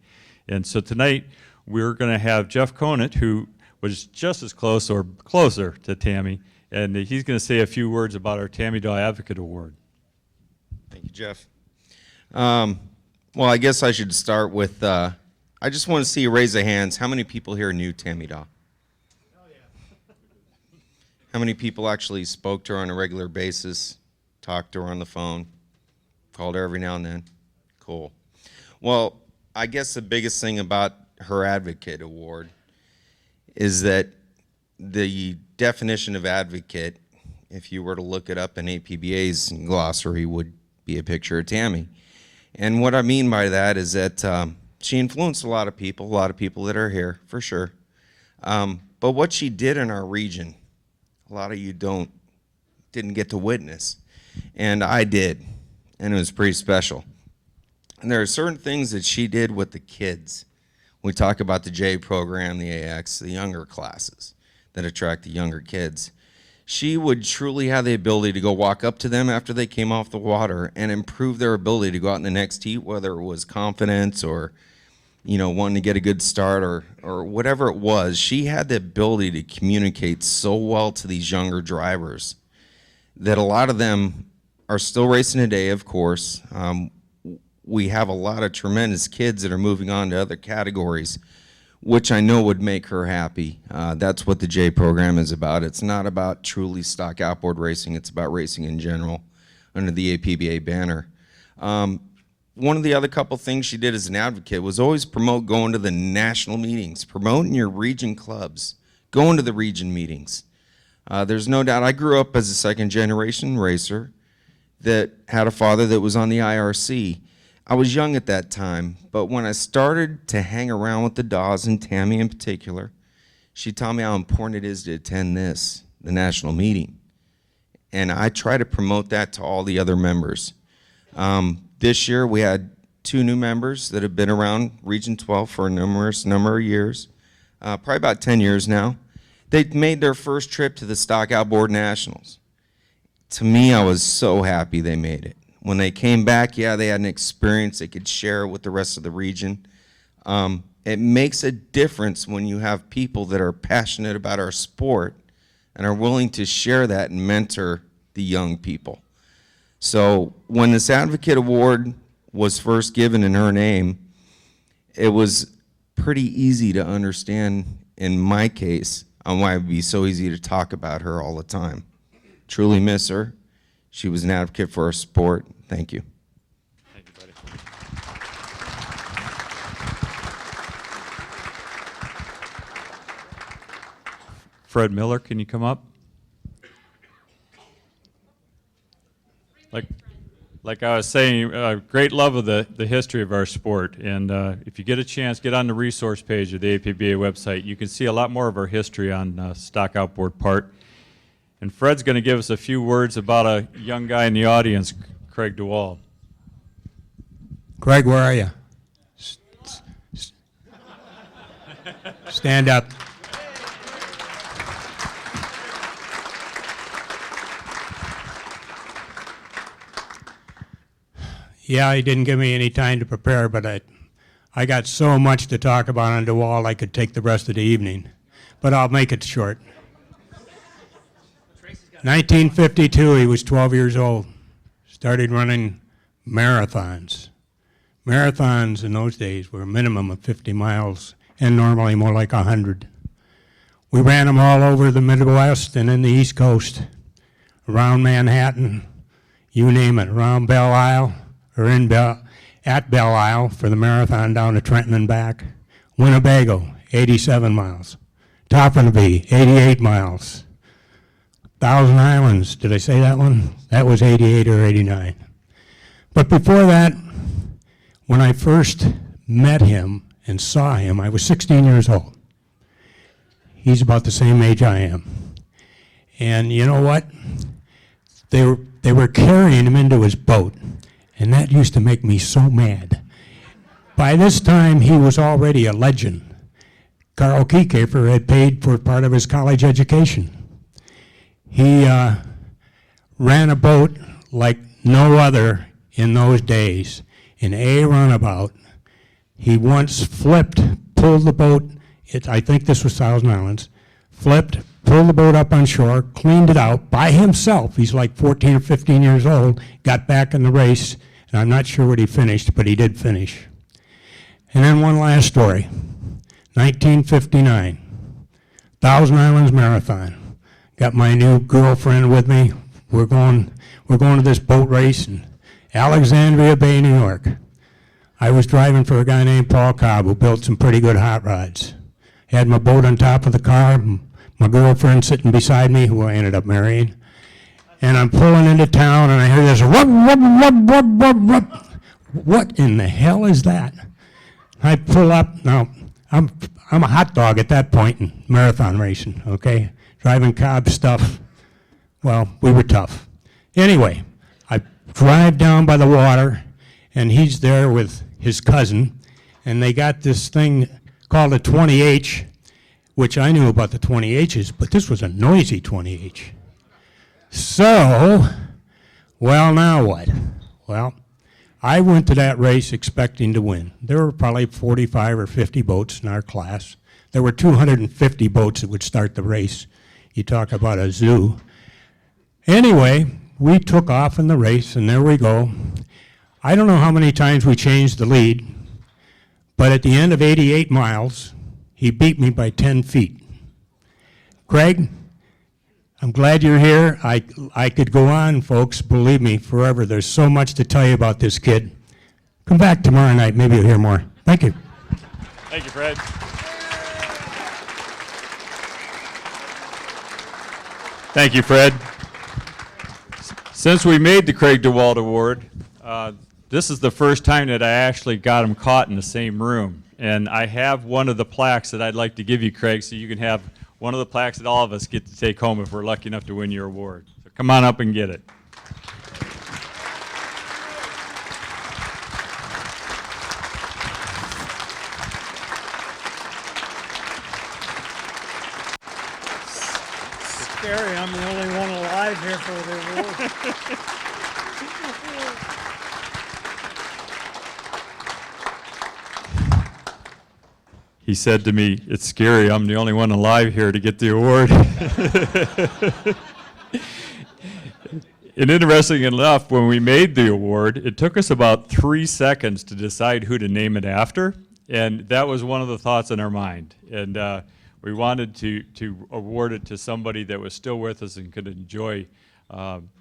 And so tonight we're going to have Jeff Conant, who was just as close or closer to Tammy, and he's going to say a few words about our Tammy Daw Advocate Award. Thank you, Jeff. Well, I guess I should start with, I just want to see a raise of hands. How many people here knew Tammy Daw? How many people actually spoke to her on a regular basis, talked to her on the phone, called her every now and then? Cool. Well, I guess the biggest thing about her Advocate Award is that the definition of advocate, if you were to look it up in APBA's glossary, would be a picture of Tammy. And what I mean by that is that she influenced a lot of people that are here, for sure. But what she did in our region, a lot of you didn't get to witness. And I did, and it was pretty special. And there are certain things that she did with the kids. We talk about the J program, the AX, the younger classes that attract the younger kids. She would truly have the ability to go walk up to them after they came off the water and improve their ability to go out in the next heat, whether it was confidence or, wanting to get a good start or whatever it was. She had the ability to communicate so well to these younger drivers that a lot of them are still racing today, of course. We have a lot of tremendous kids that are moving on to other categories, which I know would make her happy. That's what the J program is about. It's not about truly stock outboard racing. It's about racing in general under the APBA banner. One of the other couple things she did as an advocate was always promote going to the national meetings, promoting your region clubs, going to the region meetings. There's no doubt I grew up as a second-generation racer that had a father that was on the IRC. I was young at that time, but when I started to hang around with the Dawes and Tammy in particular, she taught me how important it is to attend the national meeting. And I try to promote that to all the other members. This year we had 2 new members that have been around Region 12 for a number of years, probably about 10 years now. They made their first trip to the Stock Outboard Nationals. To me, I was so happy they made it. When they came back, yeah, they had an experience they could share with the rest of the region. It makes a difference when you have people that are passionate about our sport and are willing to share that and mentor the young people. So when this Advocate Award was first given in her name, it was pretty easy to understand, in my case, on why it would be so easy to talk about her all the time. Truly miss her. She was an advocate for our sport. Thank you. Thank you, buddy. Fred Miller, can you come up? Like I was saying, great love of the history of our sport. And if you get a chance, get on the resource page of the APBA website. You can see a lot more of our history on stock outboard part. And Fred's going to give us a few words about a young guy in the audience, Craig DeWall. Craig, where are you? Stand up. Yeah, he didn't give me any time to prepare, but I got so much to talk about on DeWall I could take the rest of the evening. But I'll make it short. 1952, he was 12 years old. Started running marathons. Marathons in those days were a minimum of 50 miles and normally more like 100. We ran them all over the Midwest and in the East Coast, around Manhattan, you name it, around Belle Isle, or at Belle Isle for the marathon down to Trenton and back. Winnebago, 87 miles. Toppinabee, 88 miles. Thousand Islands, did I say that one? That was 88 or 89. But before that, when I first met him and saw him, I was 16 years old. He's about the same age I am. And you know what? They were carrying him into his boat, and that used to make me so mad. By this time, he was already a legend. Carl Kiekafer had paid for part of his college education. He ran a boat like no other in those days. In a runabout, he once pulled the boat, I think this was Thousand Islands, pulled the boat up on shore, cleaned it out by himself. He's like 14 or 15 years old, got back in the race, and I'm not sure what he finished, but he did finish. And then one last story, 1959, Thousand Islands Marathon. Got my new girlfriend with me. We're going to this boat race in Alexandria Bay, New York. I was driving for a guy named Paul Cobb who built some pretty good hot rods. Had my boat on top of the car, my girlfriend sitting beside me, who I ended up marrying. And I'm pulling into town and I hear this rub, rub, rub, rub, rub, rub. what in the hell is that? I pull up. Now, I'm a hot dog at that point in marathon racing, okay? Driving Cobb stuff. Well, we were tough. Anyway, I drive down by the water, and he's there with his cousin, and they got this thing called a 20H, which I knew about the 20Hs, but this was a noisy 20H. So, well, now what? Well, I went to that race expecting to win. There were probably 45 or 50 boats in our class. There were 250 boats that would start the race. You talk about a zoo. Anyway, we took off in the race, and there we go. I don't know how many times we changed the lead, but at the end of 88 miles, he beat me by 10 feet. Craig, I'm glad you're here. I could go on, folks, believe me, forever. There's so much to tell you about this kid. Come back tomorrow night. Maybe you'll hear more. Thank you. Thank you, Fred. Thank you, Fred. Since we made the Craig DeWalt Award, this is the first time that I actually got him caught in the same room. And I have one of the plaques that I'd like to give you, Craig, so you can have one of the plaques that all of us get to take home if we're lucky enough to win your award. So come on up and get it. Scary, I'm the only one alive here for the award. He said to me, "It's scary, I'm the only one alive here to get the award." And interesting enough, when we made the award, it took us about 3 seconds to decide who to name it after, and that was one of the thoughts in our mind. And we wanted to award it to somebody that was still with us and could enjoy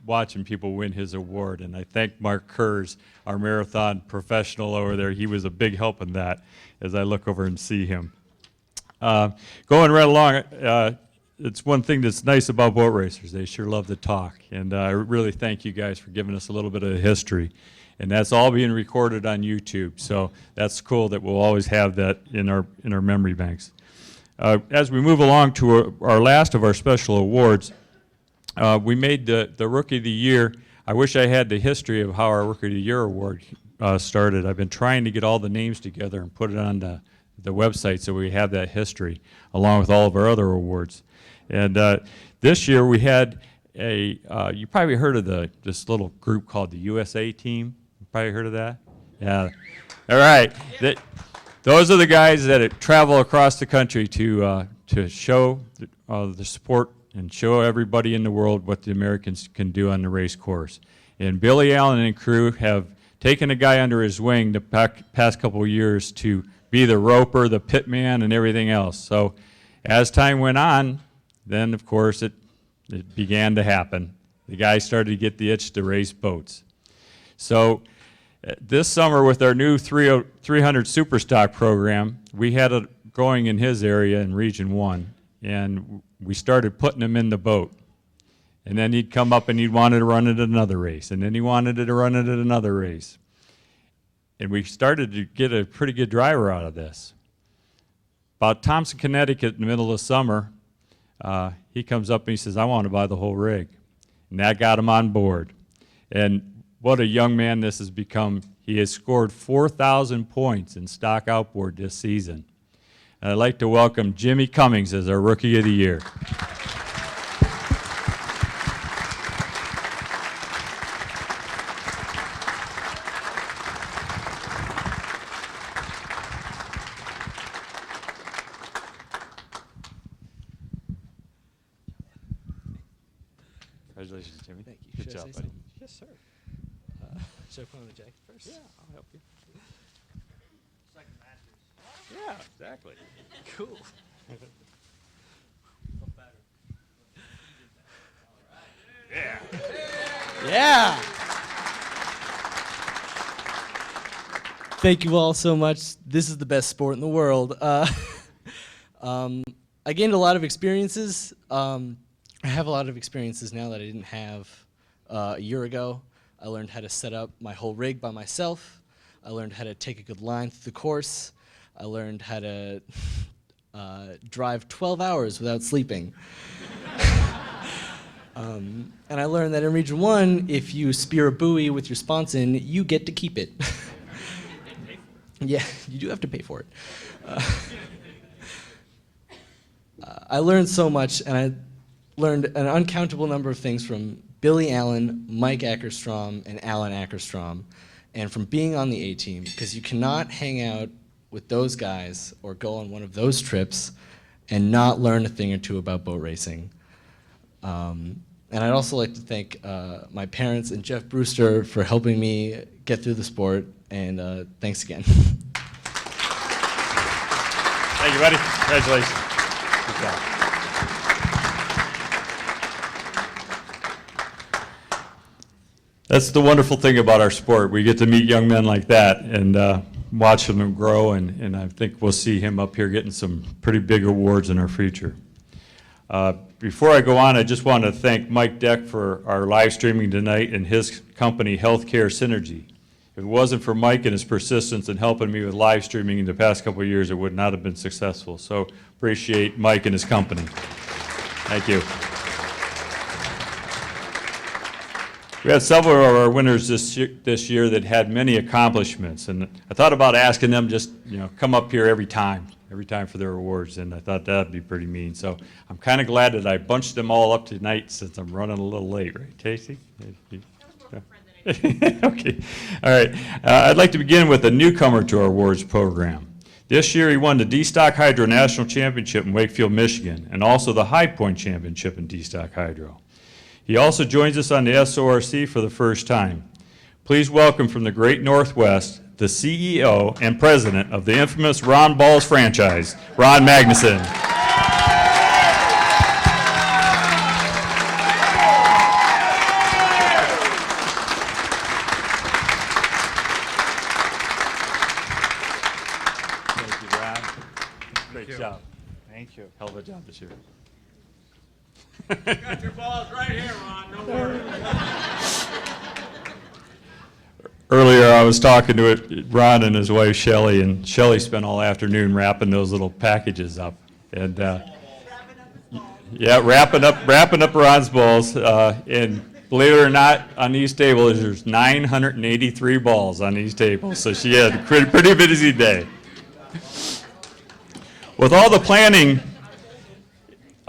watching people win his award. And I thank Mark Kurz, our marathon professional over there. He was a big help in that as I look over and see him. Going right along, it's one thing that's nice about boat racers. They sure love to talk. And I really thank you guys for giving us a little bit of history. And that's all being recorded on YouTube. So that's cool that we'll always have that in our memory banks. As we move along to our last of our special awards, we made the Rookie of the Year. I wish I had the history of how our Rookie of the Year award started. I've been trying to get all the names together and put it on the website so we have that history along with all of our other awards. And this year we had you probably heard of this little group called the USA Team. You probably heard of that? Yeah. All right. Those are the guys that travel across the country to show the support and show everybody in the world what the Americans can do on the race course. And Billy Allen and crew have taken a guy under his wing the past couple of years to be the roper, the pit man, and everything else. So as time went on, then of course it began to happen. The guy started to get the itch to race boats. So this summer with our new 300 Superstock program, we had it going in his area in Region 1, and we started putting him in the boat. And then he'd come up and he'd wanted to run it at another race, and then he wanted to run it at another race. And we started to get a pretty good driver out of this. About Thompson, Connecticut, in the middle of summer, he comes up and he says, "I want to buy the whole rig." And that got him on board. And what a young man this has become. He has scored 4,000 points in stock outboard this season. And I'd like to welcome Jimmy Cummings as our Rookie of the Year. Congratulations, Jimmy. Thank you. Good Should I job, say buddy. something? Yes, sir. Should I put on the jacket first? Yeah, I'll help you. Yeah, exactly. Cool. Yeah. Yeah. Thank you all so much. This is the best sport in the world. I gained a lot of experiences. I have a lot of experiences now that I didn't have a year ago. I learned how to set up my whole rig by myself. I learned how to take a good line through the course. I learned how to drive 12 hours without sleeping. And I learned that in Region 1, if you spear a buoy with your sponson, you get to keep it. Yeah, you do have to pay for it. I learned so much, and I learned an uncountable number of things from Billy Allen, Mike Ackerstrom, and Alan Ackerstrom, and from being on the A-team, because you cannot hang out with those guys or go on one of those trips and not learn a thing or two about boat racing. And I'd also like to thank my parents and Jeff Brewster for helping me get through the sport, and thanks again. Thank you, buddy. Congratulations. Good job. That's the wonderful thing about our sport. We get to meet young men like that and watch them grow, and I think we'll see him up here getting some pretty big awards in our future. Before I go on, I just want to thank Mike Deck for our live streaming tonight and his company, Healthcare Synergy. If it wasn't for Mike and his persistence in helping me with live streaming in the past couple of years, it would not have been successful. So appreciate Mike and his company. Thank you. We had several of our winners this year that had many accomplishments, and I thought about asking them just, come up here every time for their awards, and I thought that'd be pretty mean. So I'm kind of glad that I bunched them all up tonight since I'm running a little late, right, Casey? Okay, all right. I'd like to begin with a newcomer to our awards program. This year he won the D-Stock Hydro National Championship in Wakefield, Michigan, and also the High Point Championship in D-Stock Hydro. He also joins us on the SORC for the first time. Please welcome from the Great Northwest, the CEO and president of the infamous Ron Balls franchise, Ron Magnuson. Thank you, Ron. Great job. Thank you. Hell of a job this year. Got your balls right here, Ron. Don't worry. Earlier, I was talking to Ron and his wife, Shelley, and Shelley spent all afternoon wrapping those little packages up. And yeah, wrapping up Ron's balls. And believe it or not, on these tables, there's 983 balls on these tables. So she had a pretty busy day. With all the planning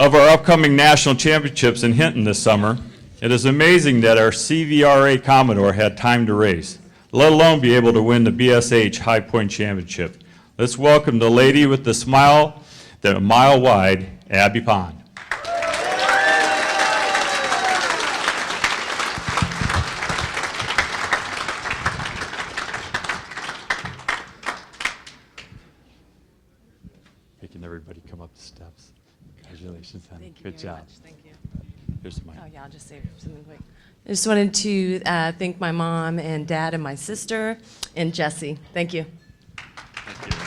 of our upcoming national championships in Hinton this summer, it is amazing that our CVRA Commodore had time to race, let alone be able to win the BSH High Point Championship. Let's welcome the lady with the smile, the mile wide, Abby Pond. Making everybody come up the steps. Congratulations, honey. Thank you Good very job. much. Thank you. Here's the mic. Oh, yeah, I'll just say something quick. I just wanted to thank my mom and dad and my sister and Jesse. Thank you. Thank you.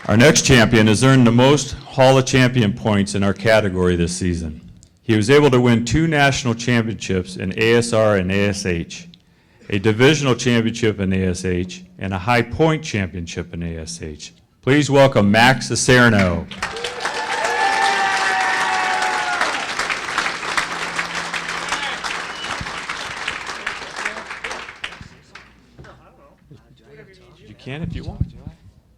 Our next champion has earned the most Hall of Champion points in our category this season. He was able to win 2 national championships in ASR and ASH, a divisional championship in ASH, and a High Point championship in ASH. Please welcome Max Acerno. You can if you want.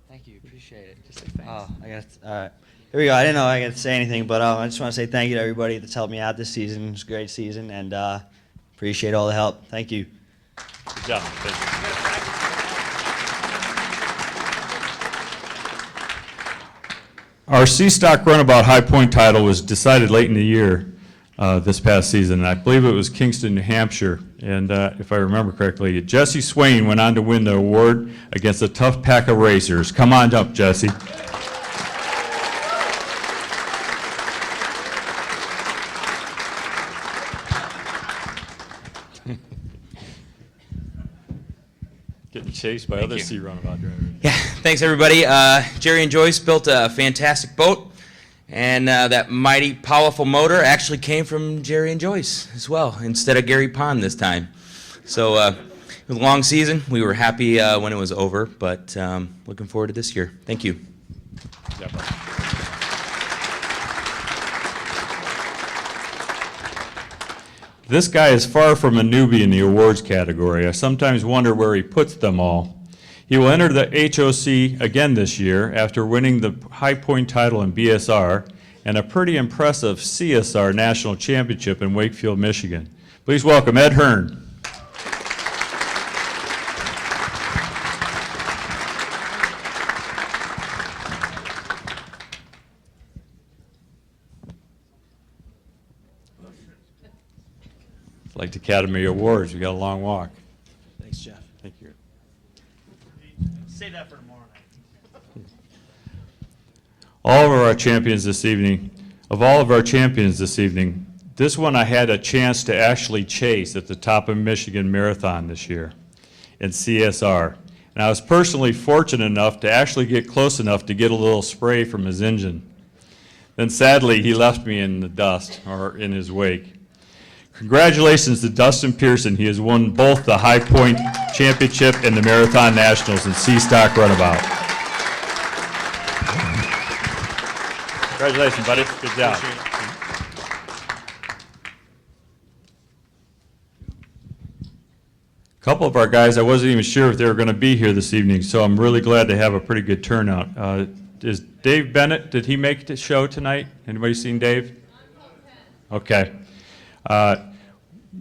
Thank you, appreciate it. Just say thanks. Oh, I got. All right, here we go. I didn't know I got to say anything, but I just want to say thank you to everybody that's helped me out this season. It was a great season, and appreciate all the help. Thank you. Good job. Thank you. Our C-Stock Runabout High Point title was decided late in the year this past season, and I believe it was Kingston, New Hampshire. And if I remember correctly, Jesse Swain went on to win the award against a tough pack of racers. Come on up, Jesse. Getting chased by other sea runabout drivers. Yeah, thanks everybody. Jerry and Joyce built a fantastic boat, And that mighty powerful motor actually came from Jerry and Joyce as well, instead of Gary Pond this time. So it was a long season. We were happy when it was over, but looking forward to this year. Thank you. This guy is far from a newbie in the awards category. I sometimes wonder where he puts them all. He will enter the HOC again this year after winning the High Point title in BSR and a pretty impressive CSR National Championship in Wakefield, Michigan. Please welcome Ed Hearn. Like the Academy Awards, we got a long walk. Thanks, Jeff. Thank you. Save that for tomorrow night. All of our champions this evening, this one I had a chance to actually chase at the top of Michigan Marathon this year in CSR. And I was personally fortunate enough to actually get close enough to get a little spray from his engine. Then sadly, he left me in the dust or in his wake. Congratulations to Dustin Pearson. He has won both the High Point Championship and the Marathon Nationals in C-Stock Runabout. Congratulations, buddy. Good job. A couple of our guys, I wasn't even sure if they were going to be here this evening, so I'm really glad to have a pretty good turnout. Is Dave Bennett, did he make the show tonight? Anybody seen Dave? Okay.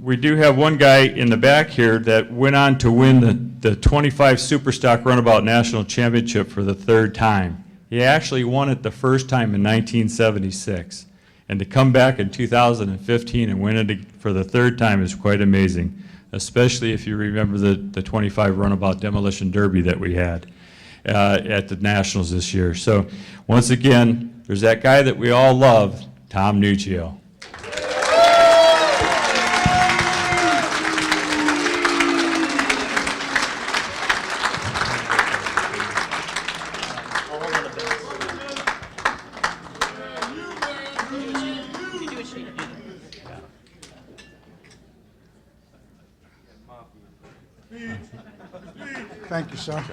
We do have one guy in the back here that went on to win the 25 Superstock Runabout National Championship for the third time. He actually won it the first time in 1976. And to come back in 2015 and win it for the third time is quite amazing, especially if you remember the 25 Runabout Demolition Derby that we had at the Nationals this year. So once again, there's that guy that we all love, Tom Nuccio. Thank you, sir.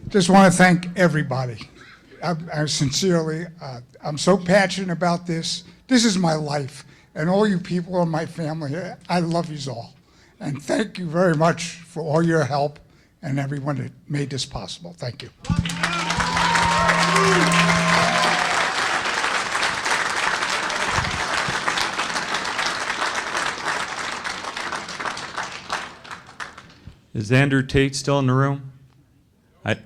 Just want to thank everybody. I sincerely, I'm so passionate about this. This is my life. And all you people in my family, I love you all. And thank you very much for all your help and everyone that made this possible. Thank you. Is Andrew Tate still in the room? I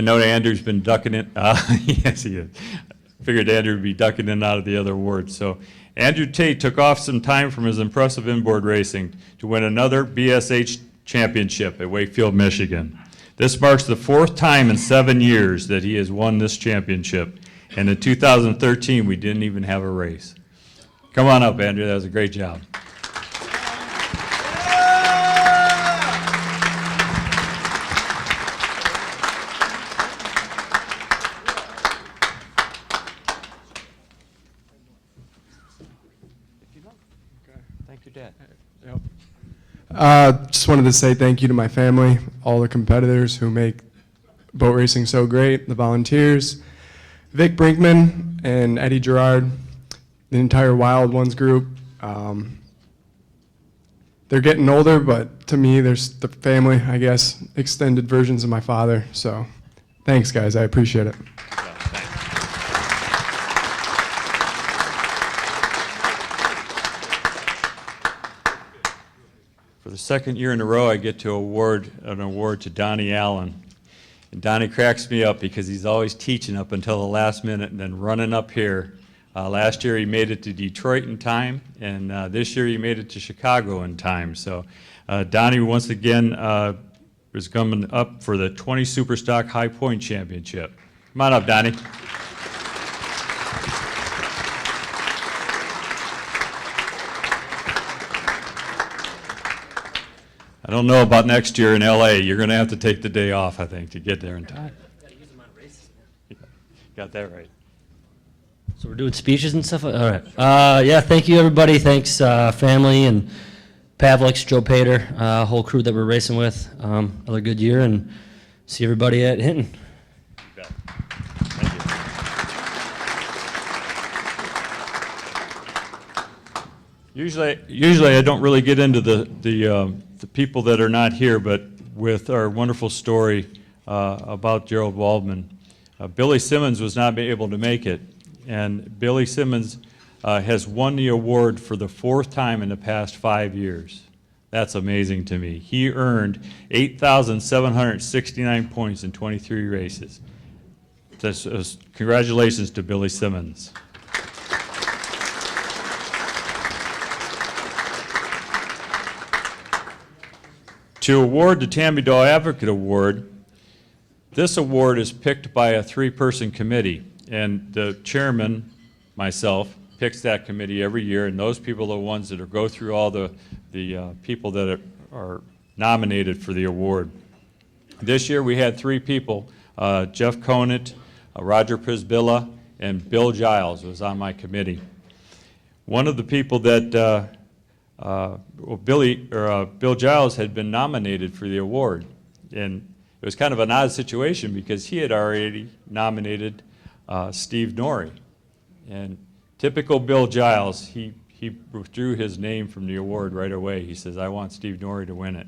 know Andrew's been ducking in. Yes, he is. Figured Andrew would be ducking in and out of the other awards. So Andrew Tate took off some time from his impressive inboard racing to win another BSH championship at Wakefield, Michigan. This marks the fourth time in 7 years that he has won this championship. And in 2013, we didn't even have a race. Come on up, Andrew. That was a great job. Just wanted to say thank you to my family, all the competitors who make boat racing so great, the volunteers, Vic Brinkman and Eddie Gerard, the entire Wild Ones group. They're getting older, but to me, there's the family, I guess, extended versions of my father. So thanks, guys. I appreciate it. For the second year in a row, I get to award an award to Donnie Allen. And Donnie cracks me up because he's always teaching up until the last minute and then running up here. Last year he made it to Detroit in time, and this year he made it to Chicago in time. So Donnie once again is coming up for the 20 Superstock High Point Championship. Come on up, Donnie. I don't know about next year in LA. You're going to have to take the day off, I think, to get there in time. Got that right. So we're doing speeches and stuff? All right. Yeah, thank you, everybody. Thanks, family and Pavlik's, Joe Pater, whole crew that we're racing with. Another good year, and see everybody at Hinton. Usually I don't really get into the people that are not here, but with our wonderful story about Gerald Waldman, Billy Simmons was not able to make it, and Billy Simmons has won the award for the 4th time in the past 5 years. That's amazing to me. He earned 8,769 points in 23 races. Congratulations to Billy Simmons. To award the Tammy Doe Advocate Award, this award is picked by a 3-person committee, and the chairman, myself, picks that committee every year, and those people are the ones that go through all the people that are nominated for the award. This year we had 3 people, Jeff Conant, Roger Prisbilla, and Bill Giles was on my committee. One of the people that Bill Giles had been nominated for the award, and it was kind of an odd situation because he had already nominated Steve Norrie. And typical Bill Giles, he withdrew his name from the award right away. He says, I want Steve Norrie to win it.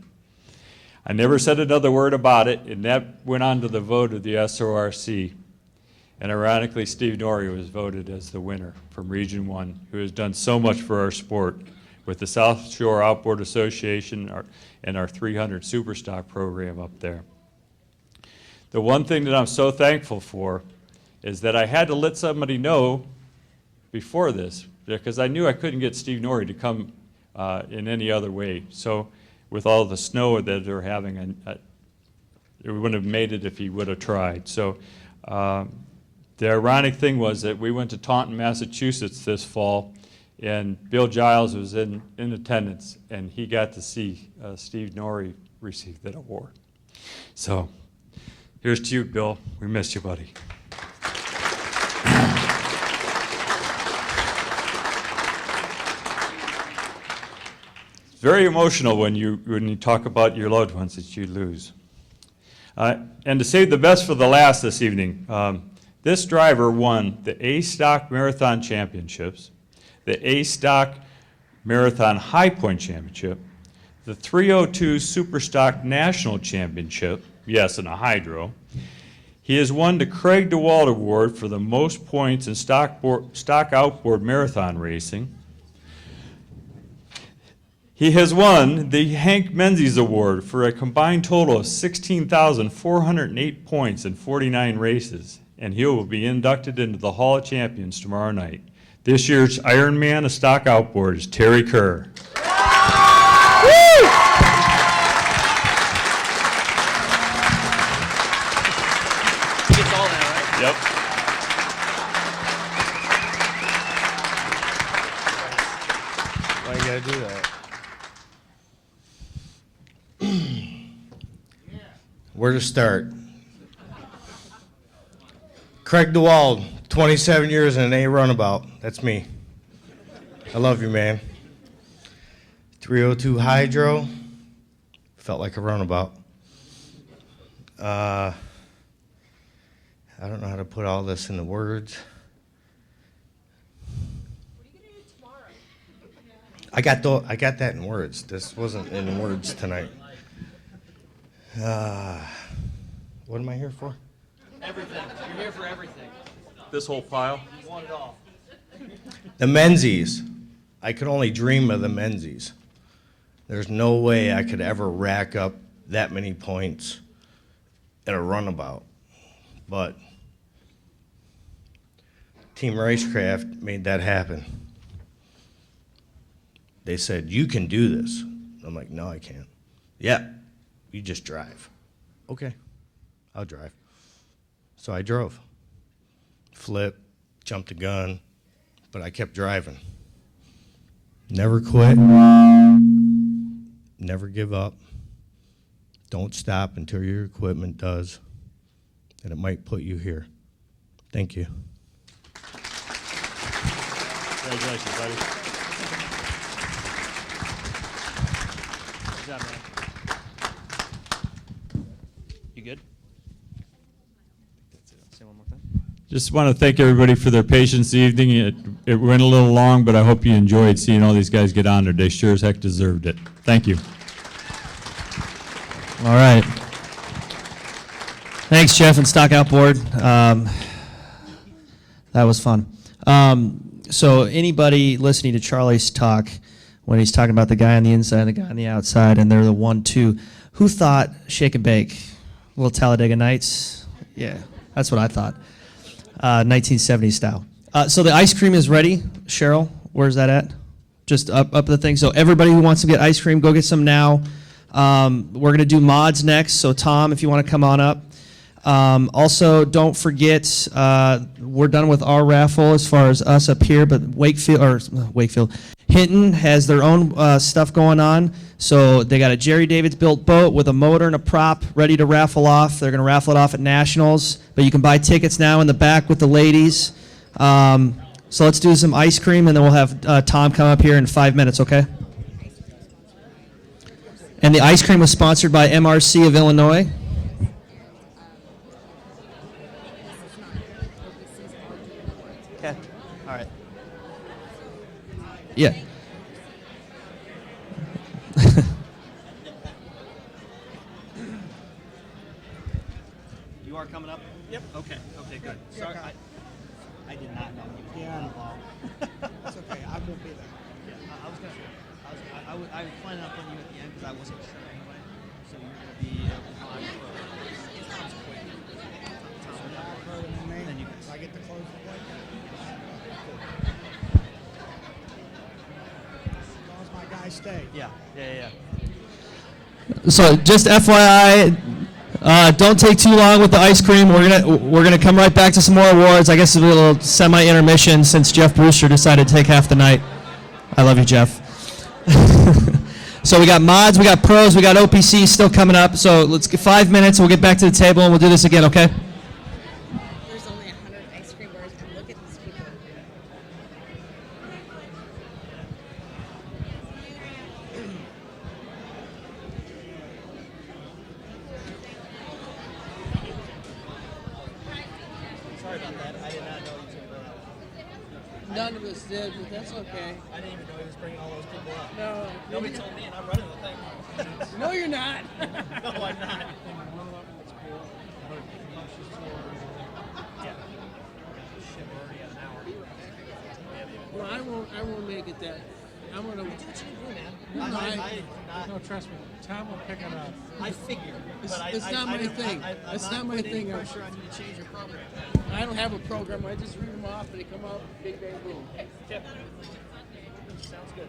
I never said another word about it, and that went on to the vote of the SORC. And ironically, Steve Norrie was voted as the winner from Region 1, who has done so much for our sport with the South Shore Outboard Association and our 300 Superstock program up there. The one thing that I'm so thankful for is that I had to let somebody know before this, because I knew I couldn't get Steve Norrie to come in any other way. So with all the snow that they're having, we wouldn't have made it if he would have tried. So the ironic thing was that we went to Taunton, Massachusetts this fall, and Bill Giles was in attendance, and he got to see Steve Norrie receive that award. So here's to you, Bill. We miss you, buddy. It's very emotional when you talk about your loved ones that you lose. And to save the best for the last this evening, this driver won the A-Stock Marathon Championships, the A-Stock Marathon High Point Championship, the 302 Superstock National Championship, yes, in a hydro. He has won the Craig DeWalt Award for the most points in stock outboard marathon racing. He has won the Hank Menzies Award for a combined total of 16,408 points in 49 races, and he will be inducted into the Hall of Champions tomorrow night. This year's Ironman of stock outboard is Terry Kerr. Yep. Why you gotta do that? Where to start? Craig DeWald, 27 years in an A runabout. That's me. I love you, man. 302 hydro. Felt like a runabout. I don't know how to put all this into words. I got that in words. This wasn't in words tonight. What am I here for? Everything. You're here for everything. This whole pile? You want it all. The Menzies. I could only dream of the Menzies. There's no way I could ever rack up that many points at a runabout. But Team Racecraft made that happen. They said, you can do this. I'm like, no, I can't. Yeah, you just drive. Okay, I'll drive. So I drove. Flipped, jumped the gun, but I kept driving. Never quit. Never give up. Don't stop until your equipment does, and it might put you here. Thank you. Congratulations, buddy. Good job, man. You good? Say one more time. Just want to thank everybody for their patience this evening. It went a little long, but I hope you enjoyed seeing all these guys get honored. They sure as heck deserved it. Thank you. All right. Thanks, Jeff and Stock Outboard. That was fun. So anybody listening to Charlie's talk, when he's talking about the guy on the inside and the guy on the outside, and they're the 1-2, who thought Shake and Bake? Little Talladega Nights? Yeah, that's what I thought. 1970s style. So the ice cream is ready. Cheryl, where's that at? Just up the thing. So everybody who wants to get ice cream, go get some now. We're going to do mods next. So Tom, if you want to come on up. Also, don't forget, we're done with our raffle as far as us up here, but Hinton has their own stuff going on. So they got a Jerry David's built boat with a motor and a prop ready to raffle off. They're going to raffle it off at Nationals, but you can buy tickets now in the back with the ladies. So let's do some ice cream, and then we'll have Tom come up here in 5 minutes, okay? And the ice cream was sponsored by MRC of Illinois. Okay. All right. Yeah. You are coming up? Yep. Okay. Okay, good. Sorry. I did not know you. Yeah. It's okay. I won't be there. Yeah. I was planning on putting you at the end because I wasn't sure anyway. So you're going to be on for. It sounds quick. Then you guys. I get to close the plate. As long as my guys stay. Yeah. So just FYI, don't take too long with the ice cream. We're gonna come right back to some more awards. I guess a little semi-intermission since Jeff Brewster decided to take half the night. I love you, Jeff. So we got mods, we got pros, we got OPC still coming up. So let's get 5 minutes. We'll get back to the table and we'll do this again. Okay? There's only 100 ice cream bars, and look at these people. Sorry about that. I did not know he was going to go that way. None of us did, but that's okay. I didn't even know he was bringing all those people up. No. Nobody told me, and I'm running the thing. No, you're not. No, I'm not. Well, I won't make it that. I'm gonna. Do what you do, man. No, trust me. Tom will pick it up. I figure. It's not my thing. It's not my thing. Pressure on you to change your program. I don't have a program. I just read them off, and they come out. Big bang boom. Sounds good.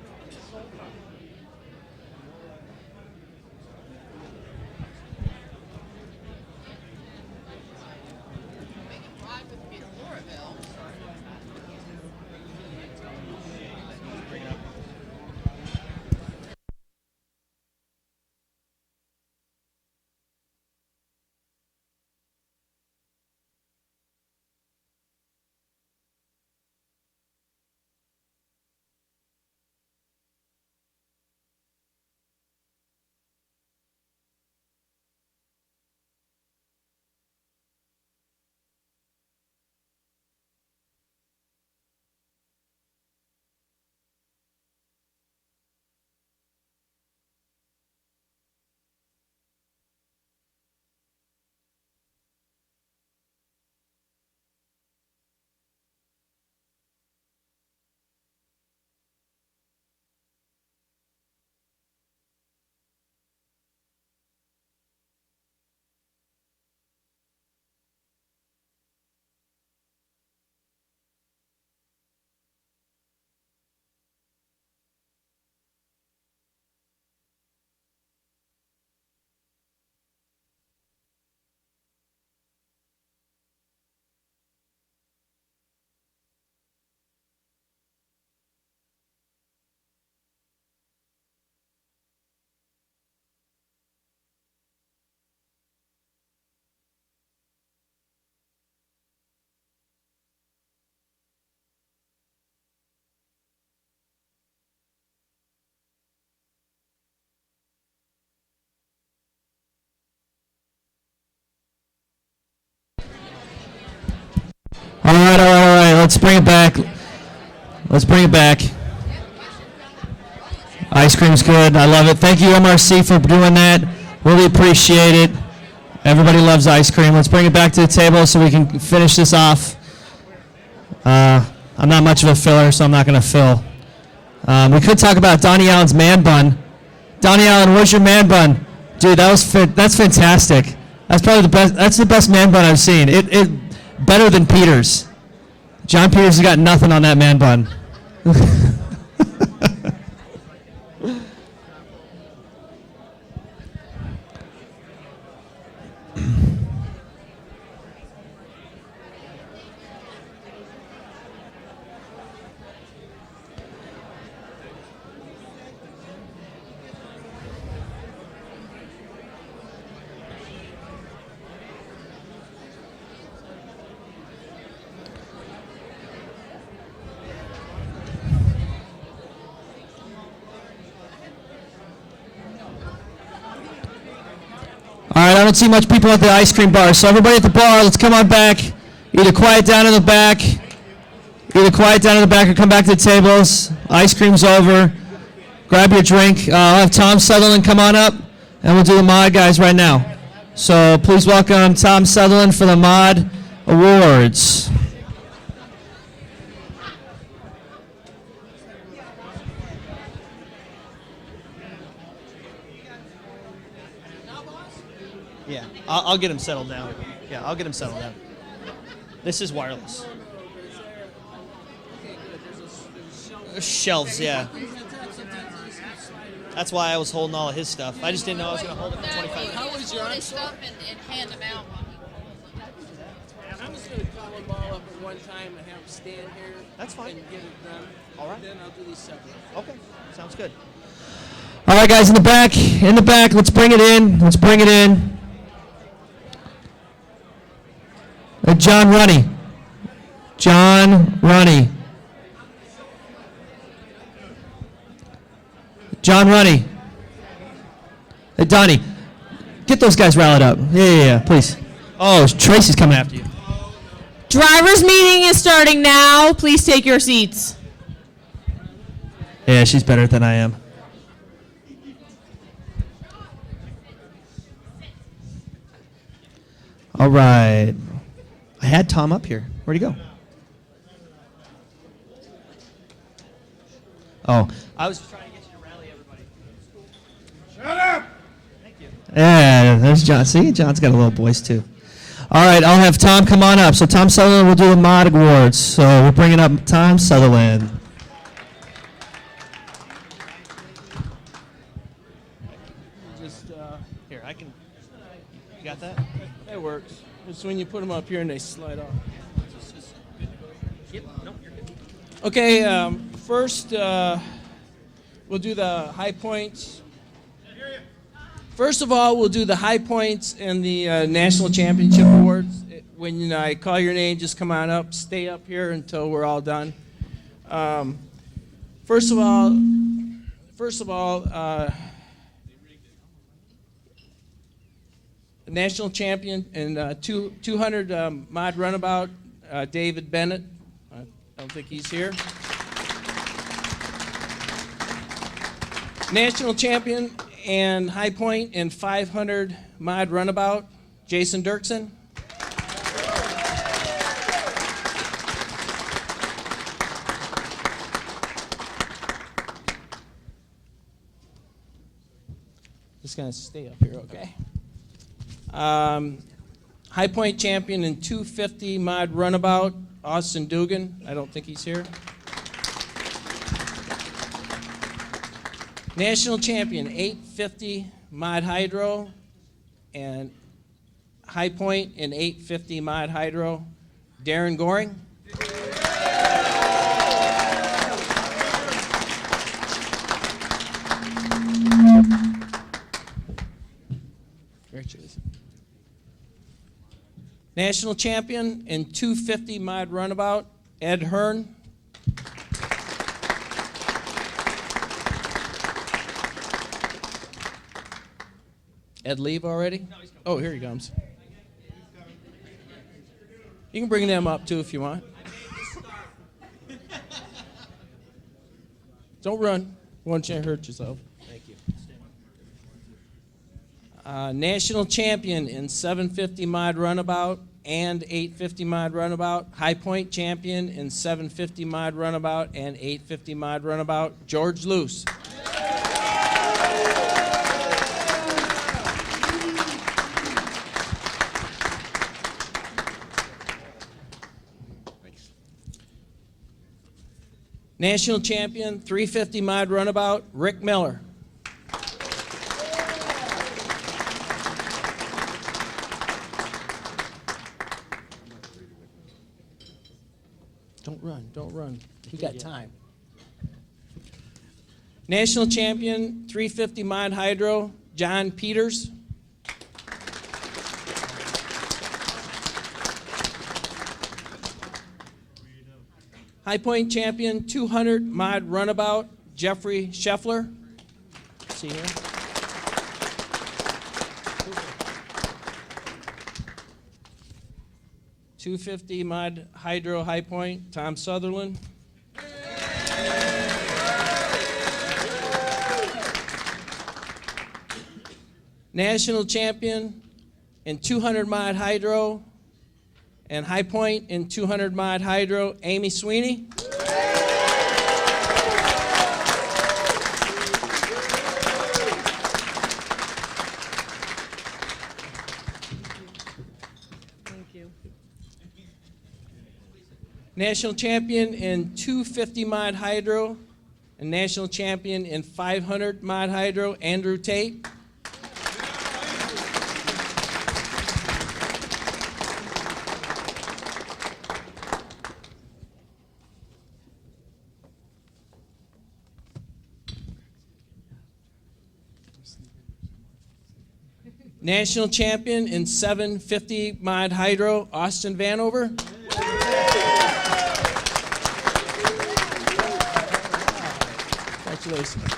Let's bring it back. Let's bring it back. Ice cream's good. I love it. Thank you, MRC, for doing that. Really appreciate it. Everybody loves ice cream. Let's bring it back to the table so we can finish this off. I'm not much of a filler, so I'm not going to fill. We could talk about Donnie Allen's man bun. Donnie Allen, where's your man bun? Dude, that's fantastic. That's probably the best. That's the best man bun I've seen. It better than Peter's. John Peters has got nothing on that man bun. All right, I don't see much people at the ice cream bar, so everybody at the bar, let's come on back. Either quiet down in the back, or come back to the tables. Ice cream's over. Grab your drink. I'll have Tom Sutherland come on up, and we'll do the mod guys right now. So please welcome Tom Sutherland for the mod awards. Yeah, I'll get him settled down. Yeah, I'll get him settled down. This is wireless. Shelves, yeah. That's why I was holding all of his stuff. I just didn't know I was going to hold it for 25 minutes. How was your stuff and hand them out while I'm just going to call them all up at one time and have them stand here. That's fine. And get it done. All right. Then I'll do these separate. Okay, sounds good. All right, guys, in the back, let's bring it in. John Runny. John Runny. Hey, Donnie, get those guys rallied up. Yeah, please. Oh, Tracy's coming after you. Driver's meeting is starting now. Please take your seats. Yeah, she's better than I am. All right. I had Tom up here. Where'd he go? Oh, I was just trying to get you to rally everybody. Shut up! Thank you. Yeah, there's John. See, John's got a little voice too. All right, I'll have Tom come on up. So Tom Sutherland will do the mod awards. So we're bringing up Tom Sutherland. Just, Here, I can. You got that? that works. It's when you put them up here and they slide off. Yep. No, you're good. Okay, first we'll do the high points. First of all, we'll do the high points and the National Championship Awards. When I call your name, just come on up. Stay up here until we're all done. First of all, national champion and 200 mod runabout, David Bennett. I don't think he's here. National champion and high point and 500 mod runabout, Jason Dirksen. Just gonna stay up here, okay? High point champion and 250 mod runabout, Austin Dugan. I don't think he's here. National champion, 850 mod hydro, and high point in 850 mod hydro, Darren Goring. Congratulations. National champion in 250 mod runabout, Ed Hearn. Ed leave already? Oh, here he comes. You can bring them up too if you want. Don't run. Won't you hurt yourself? Thank you. National champion in 750 mod runabout and 850 mod runabout. High Point champion in 750 mod runabout and 850 mod runabout. George Luce. National champion 350 mod runabout. Rick Miller. Don't run, don't run. We got time. National champion 350 mod hydro, John Peters. High Point champion 200 mod runabout, Jeffrey Scheffler. See here. .250 mod hydro High Point, Tom Sutherland. National champion in 200 mod hydro and High Point in 200 mod hydro, Amy Sweeney. National champion in 250 mod hydro and national champion in 500 mod hydro, Andrew Tate. National champion in 750 mod hydro, Austin Vanover. Congratulations.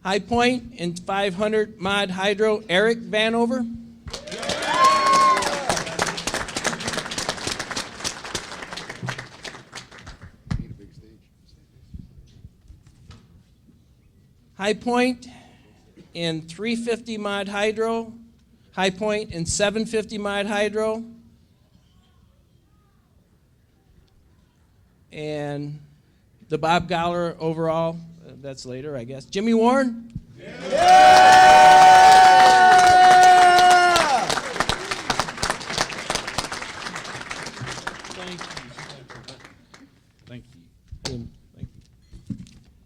High Point in 500 mod hydro, Eric Vanover. High Point in 350 mod hydro, High Point in 750 mod hydro, and the Bob Goller overall, that's later, I guess. Jimmy Warren? Thank you.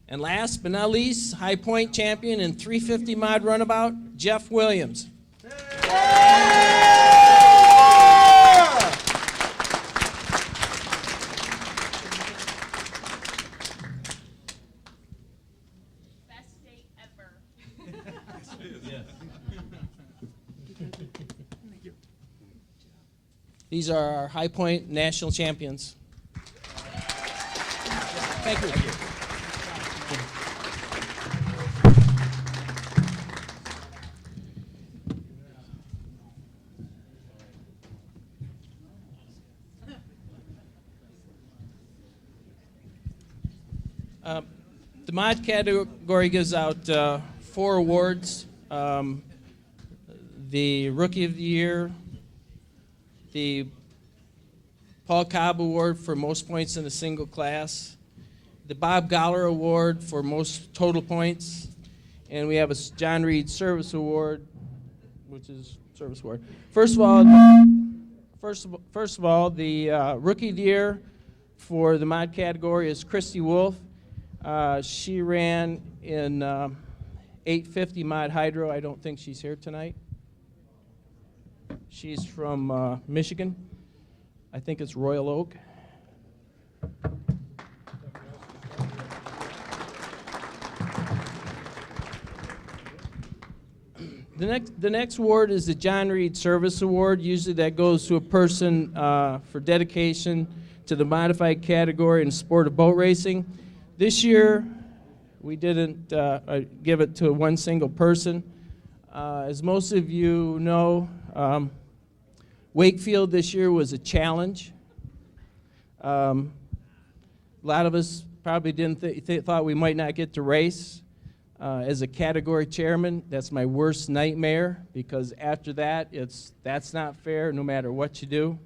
And last but not least, High Point champion in 350 mod runabout, Jeff Williams. These are our High Point national champions. Thank you. The mod category gives out 4 awards. The Rookie of the Year, the Paul Cobb Award for most points in a single class, the Bob Goller Award for most total points, and we have a John Reed Service Award, which is Service Award. First of all, the Rookie of the Year for the mod category is Christy Wolf. She ran in 850 mod hydro. I don't think she's here tonight. She's from Michigan. I think it's Royal Oak. The next award is the John Reed Service Award. Usually that goes to a person for dedication to the modified category in the sport of boat racing. This year, we didn't give it to one single person. As most of you know, Wakefield this year was a challenge. A lot of us probably didn't thought we might not get to race. As a category chairman, that's my worst nightmare, because after that, that's not fair no matter what you do.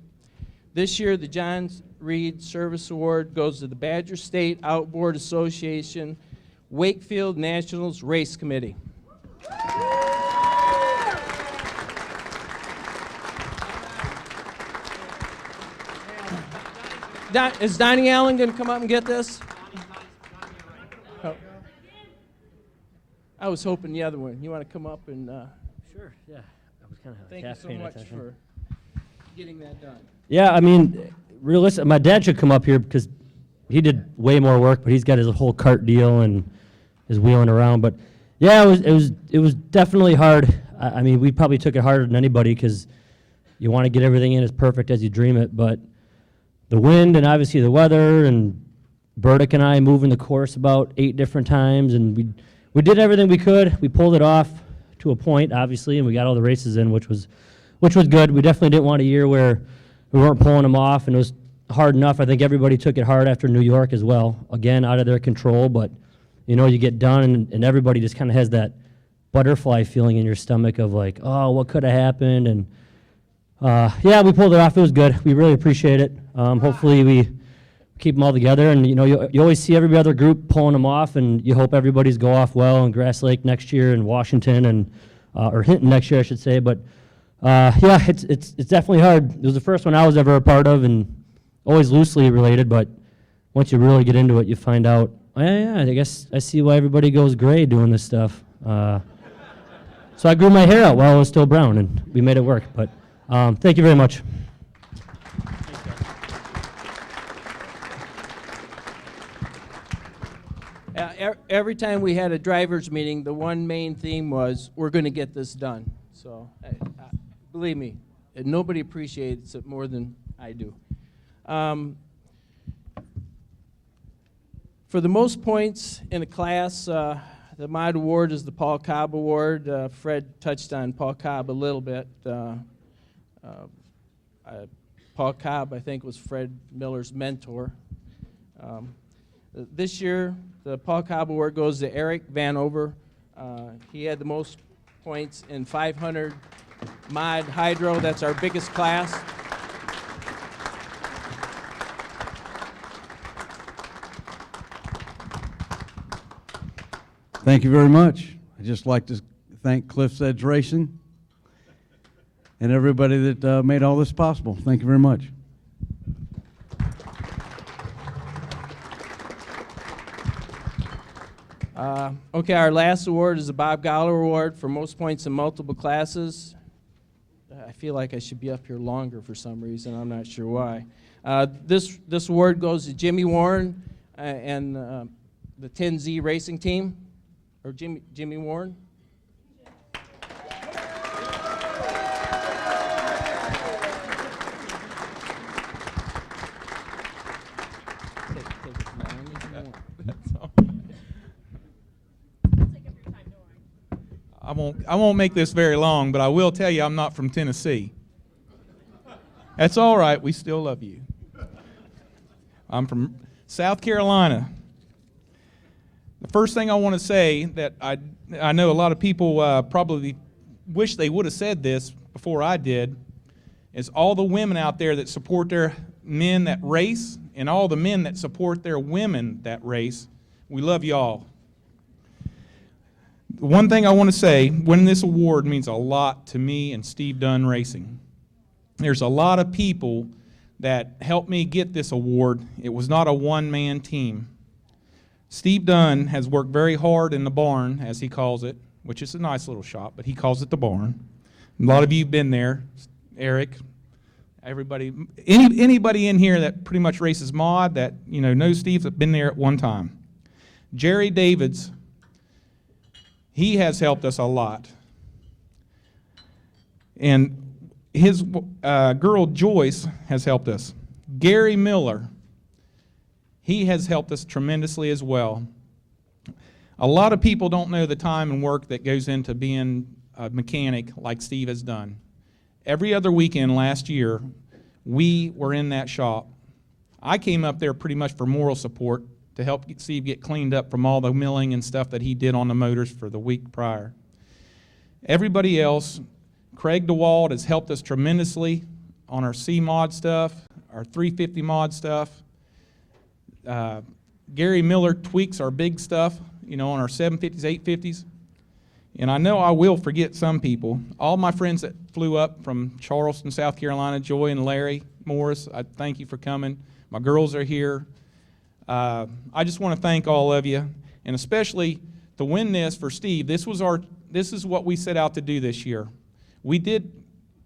This year, the John Reed Service Award goes to the Badger State Outboard Association Wakefield Nationals Race Committee. Is Donnie Allen going to come up and get this? Oh. I was hoping the other one. You want to come up and... Sure, yeah. I was kind of Thank you so much for getting that done. Yeah, I mean, realistic. My dad should come up here because he did way more work, but he's got his whole cart deal and is wheeling around. But yeah, it was definitely hard. I mean, we probably took it harder than anybody because you want to get everything in as perfect as you dream it. But the wind and obviously the weather and Burdick and I moving the course about 8 different times, and we did everything we could. We pulled it off to a point, obviously, and we got all the races in, which was good. We definitely didn't want a year where we weren't pulling them off, and it was hard enough. I think everybody took it hard after New York as well. Again, out of their control, but you get done, and everybody just kind of has that butterfly feeling in your stomach of like, oh, what could have happened? And yeah, we pulled it off. It was good. We really appreciate it. Hopefully we keep them all together, and you always see every other group pulling them off, and you hope everybody's go off well in Grass Lake next year and Washington and or Hinton next year, I should say. But yeah, it's definitely hard. It was the first one I was ever a part of, and always loosely related. But once you really get into it, you find out, yeah, I guess I see why everybody goes gray doing this stuff. So I grew my hair out while it was still brown, and we made it work. But thank you very much. Every time we had a driver's meeting, the one main theme was, we're going to get this done. So believe me, nobody appreciates it more than I do. For the most points in the class, the Mod Award is the Paul Cobb Award. Fred touched on Paul Cobb a little bit. Paul Cobb, I think, was Fred Miller's mentor. This year, the Paul Cobb Award goes to Eric Vanover. He had the most points in 500 mod hydro. That's our biggest class. Thank you very much. I'd just like to thank Cliff's Edge Racing and everybody that made all this possible. Thank you very much. Okay, our last award is the Bob Goller Award for most points in multiple classes. I feel like I should be up here longer for some reason. I'm not sure why. This award goes to Jimmy Warren and the 10Z racing team, or Jimmy Warren. I won't make this very long, but I will tell you I'm not from Tennessee. That's all right. We still love you. I'm from South Carolina. The first thing I want to say that I know a lot of people probably wish they would have said this before I did, is all the women out there that support their men that race and all the men that support their women that race, we love you all. One thing I want to say, winning this award means a lot to me and Steve Dunn Racing. There's a lot of people that helped me get this award. It was not a one-man team. Steve Dunn has worked very hard in the barn, as he calls it, which is a nice little shop, but he calls it the barn. A lot of you have been there. Eric, everybody, anybody in here that pretty much races mod that knows Steve has been there at one time. Jerry Davids, he has helped us a lot. And his girl Joyce has helped us. Gary Miller, he has helped us tremendously as well. A lot of people don't know the time and work that goes into being a mechanic like Steve has done. Every other weekend last year, we were in that shop. I came up there pretty much for moral support to help Steve get cleaned up from all the milling and stuff that he did on the motors for the week prior. Everybody else, Craig DeWald has helped us tremendously on our C mod stuff, our 350 mod stuff. Gary Miller tweaks our big stuff, on our 750s, 850s. And I know I will forget some people. All my friends that flew up from Charleston, South Carolina, Joy and Larry Morris, I thank you for coming. My girls are here. I just want to thank all of you, and especially to win this for Steve. This is what we set out to do this year.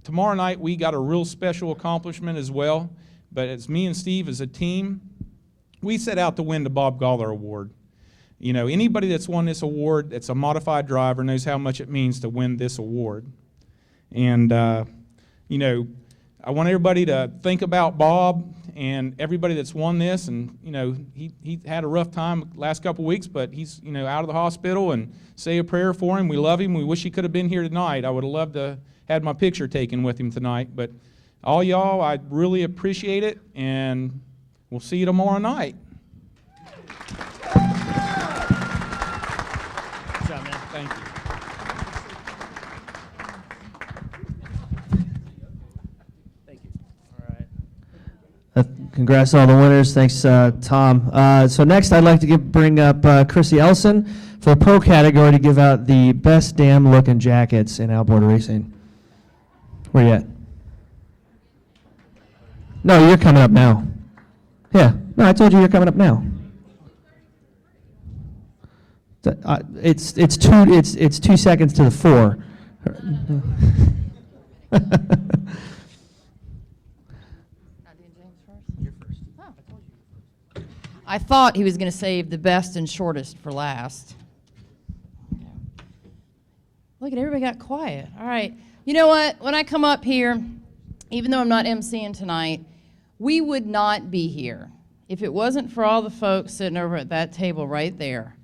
Tomorrow night we got a real special accomplishment as well, but it's me and Steve as a team. We set out to win the Bob Goller Award. Anybody that's won this award that's a modified driver knows how much it means to win this award. And, I want everybody to think about Bob and everybody that's won this. And, he had a rough time last couple weeks, but he's, out of the hospital, and say a prayer for him. We love him. We wish he could have been here tonight. I would have loved to had my picture taken with him tonight. But all y'all, I really appreciate it, and we'll see you tomorrow night. Good job, man. Thank you. Congrats to all the winners. Thanks, Tom. So next, I'd like to bring up Chrissy Elson for the pro category to give out the best damn looking jackets in outboard racing. Where you at? No, you're coming up now. Yeah. No, I told you you're coming up now. It's 2 seconds to the 4. I thought he was going to save the best and shortest for last. Look at everybody got quiet. All right. You know what? When I come up here, even though I'm not emceeing tonight, we would not be here if it wasn't for all the folks sitting over at that table right there.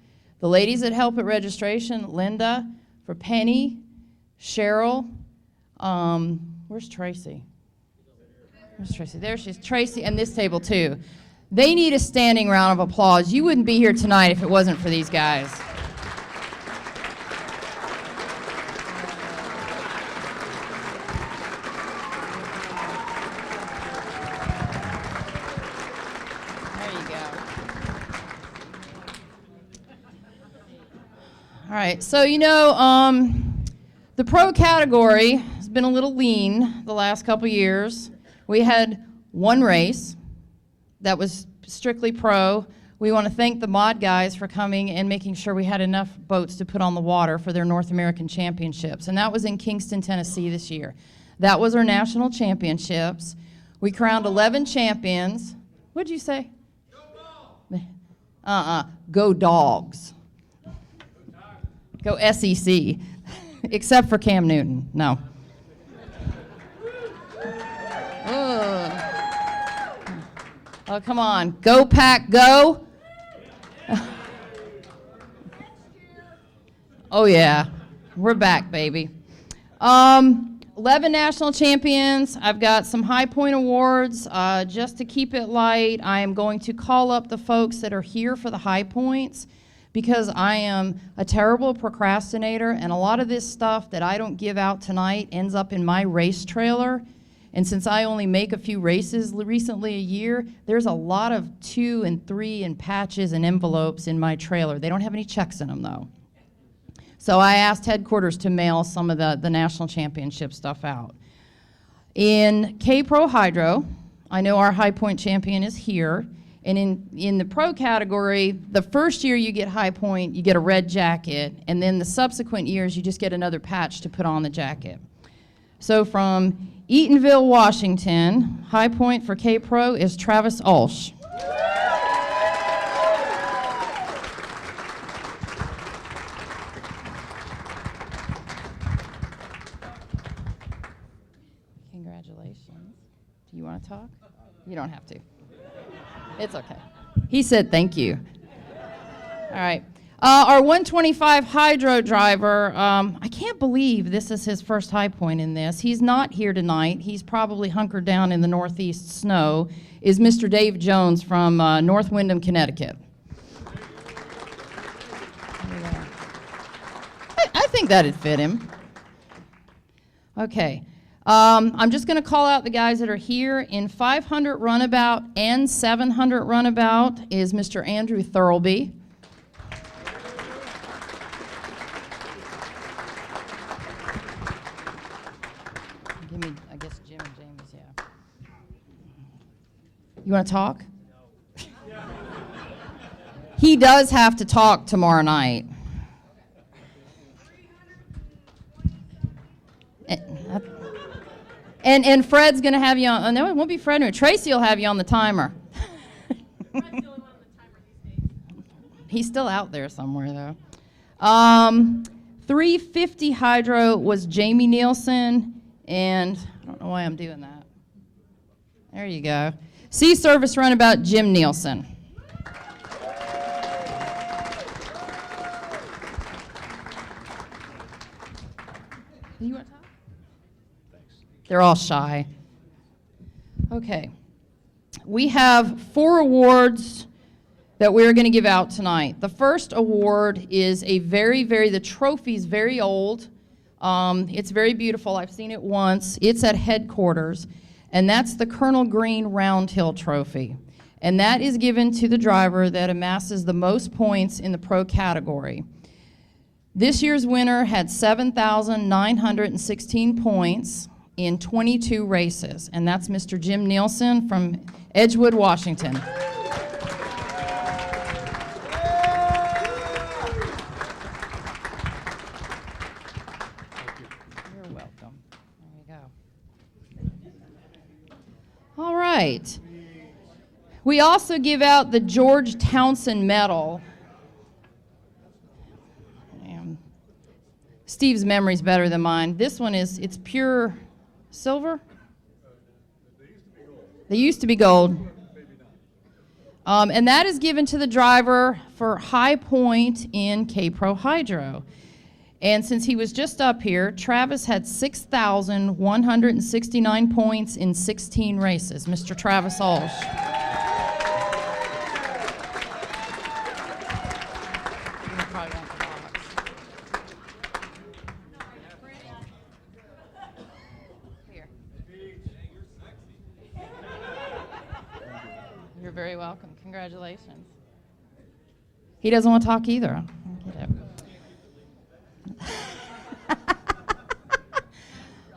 The ladies that help at registration, Linda, for Penny, Cheryl. Where's Tracy? Where's Tracy? There she is. Tracy, and this table too. They need a standing round of applause. You wouldn't be here tonight if it wasn't for these guys. There you go. All right, so the pro category has been a little lean the last couple years. We had one race that was strictly pro. We want to thank the mod guys for coming and making sure we had enough boats to put on the water for their North American Championships. And that was in Kingston, Tennessee this year. That was our national championships. We crowned 11 champions. What'd you say? Go Dogs. Go SEC. Except for Cam Newton. No. Oh, come on. Go, Pack, go. Oh, yeah. We're back, baby. 11 national champions. I've got some high point awards. Just to keep it light, I am going to call up the folks that are here for the high points because I am a terrible procrastinator, and a lot of this stuff that I don't give out tonight ends up in my race trailer. And since I only make a few races recently a year, there's a lot of 2 and 3 and patches and envelopes in my trailer. They don't have any checks in them, though. So I asked headquarters to mail some of the national championship stuff out. In K-Pro Hydro, I know our high point champion is here. And in the pro category, the first year you get high point, you get a red jacket. And then the subsequent years, you just get another patch to put on the jacket. So from Eatonville, Washington, high point for K-Pro is Travis Ulsh. Congratulations. Do you want to talk? You don't have to. It's okay. He said thank you. All right. Our 125 hydro driver, I can't believe this is his first high point in this. He's not here tonight. He's probably hunkered down in the northeast snow, is Mr. Dave Jones from North Windham, Connecticut. I think that'd fit him. Okay. I'm just going to call out the guys that are here. In 500 runabout and 700 runabout is Mr. Andrew Thurlby. Give me, I guess, Jim and James, yeah. You want to talk? He does have to talk tomorrow night. And Fred's going to have you on. Oh, no, it won't be Fred. No, Tracy will have you on the timer. He's still out there somewhere, though. 350 hydro was Jamie Nielsen, and I don't know why I'm doing that. There you go. Sea service runabout Jim Nielsen. You want to talk? They're all shy. Okay. We have 4 awards that we're going to give out tonight. The first award is the trophy's very old. It's very beautiful. I've seen it once. It's at headquarters, and that's the Colonel Green Roundhill Trophy. And that is given to the driver that amasses the most points in the pro category. This year's winner had 7,916 points in 22 races, and that's Mr. Jim Nielsen from Edgewood, Washington. You're welcome. There you go. All right. We also give out the George Townsend Medal. Steve's memory's better than mine. This one it's pure silver? They used to be gold. And that is given to the driver for high point in K-Pro Hydro. And since he was just up here, Travis had 6,169 points in 16 races. Mr. Travis Walsh. You're very welcome. Congratulations. He doesn't want to talk either.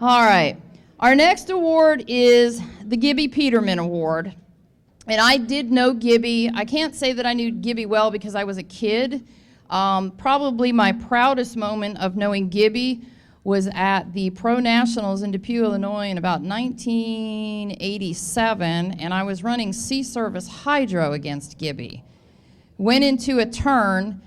All right. Our next award is the Gibby Peterman Award. And I did know Gibby. I can't say that I knew Gibby well because I was a kid. Probably my proudest moment of knowing Gibby was at the Pro Nationals in Depew, Illinois in about 1987, and I was running Sea Service Hydro against Gibby. Went into a turn,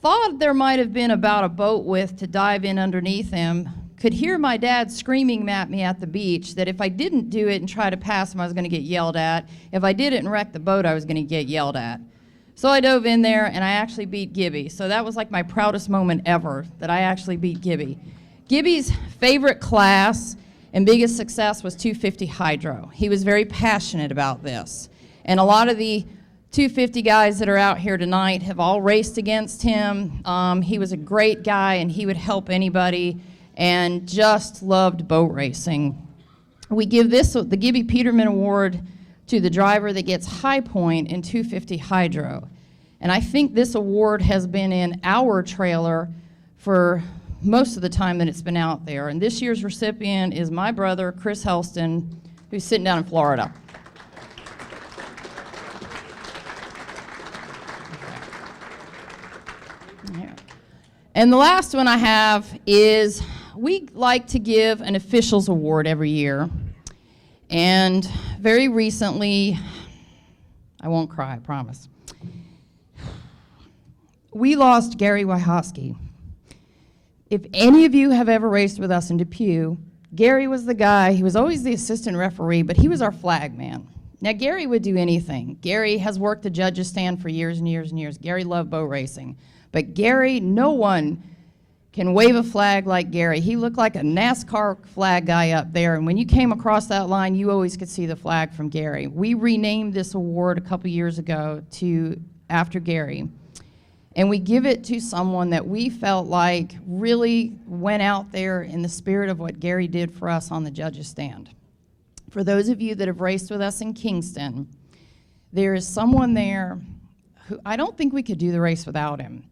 thought there might have been about a boat width to dive in underneath him, could hear my dad screaming at me at the beach that if I didn't do it and try to pass him, I was going to get yelled at. If I did it and wrecked the boat, I was going to get yelled at. So I dove in there, and I actually beat Gibby. So that was like my proudest moment ever, that I actually beat Gibby. Gibby's favorite class and biggest success was 250 hydro. He was very passionate about this. And a lot of the 250 guys that are out here tonight have all raced against him. He was a great guy, and he would help anybody and just loved boat racing. We give the Gibby Peterman Award to the driver that gets high point in 250 hydro. And I think this award has been in our trailer for most of the time that it's been out there. And this year's recipient is my brother, Chris Helston, who's sitting down in Florida. Here. And the last one I have is we like to give an officials award every year. And very recently, I won't cry, I promise. We lost Gary Wyhoski. If any of you have ever raced with us in Depew, Gary was the guy, he was always the assistant referee, but he was our flag man. Now, Gary would do anything. Gary has worked the judges' stand for years and years and years. Gary loved boat racing. But Gary, no one can wave a flag like Gary. He looked like a NASCAR flag guy up there, and when you came across that line, you always could see the flag from Gary. We renamed this award a couple years ago after Gary, and we give it to someone that we felt like really went out there in the spirit of what Gary did for us on the judges' stand. For those of you that have raced with us in Kingston, there is someone there who I don't think we could do the race without him.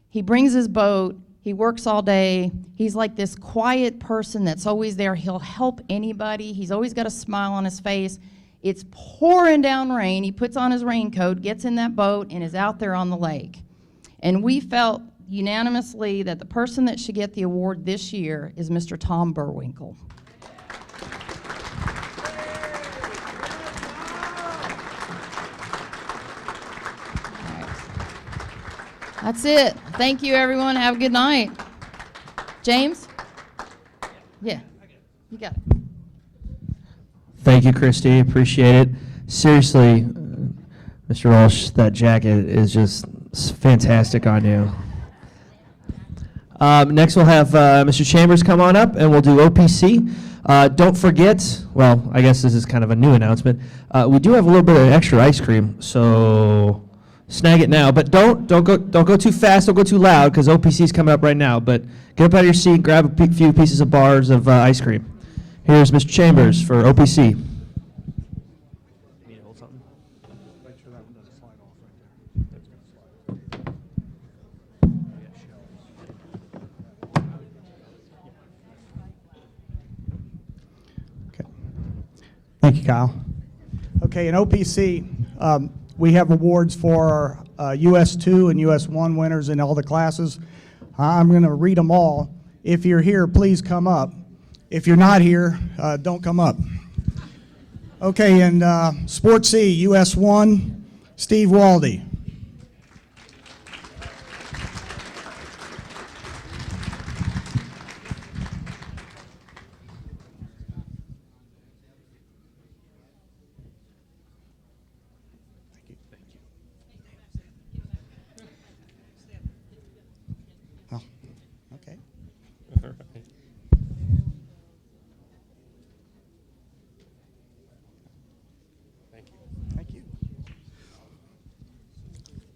He brings his boat. He works all day. He's like this quiet person that's always there. He'll help anybody. He's always got a smile on his face. It's pouring down rain. He puts on his raincoat, gets in that boat, and is out there on the lake. And we felt unanimously that the person that should get the award this year is Mr. Tom Burwinkle. That's it. Thank you, everyone. Have a good night. James? Yeah, you got it. Thank you, Christy. Appreciate it. Seriously, Mr. Walsh, that jacket is just fantastic on you. Next, we'll have Mr. Chambers come on up, and we'll do OPC. Don't forget, well, I guess this is kind of a new announcement. We do have a little bit of extra ice cream, so snag it now. But don't go too fast. Don't go too loud, because OPC is coming up right now. But get up out of your seat, grab a few pieces of bars of ice cream. Here's Mr. Chambers for OPC. Thank you, Kyle. Okay, in OPC, we have awards for US2 and US1 winners in all the classes. I'm going to read them all. If you're here, please come up. If you're not here, don't come up. Okay, in Sport C, US1, Steve Waldy.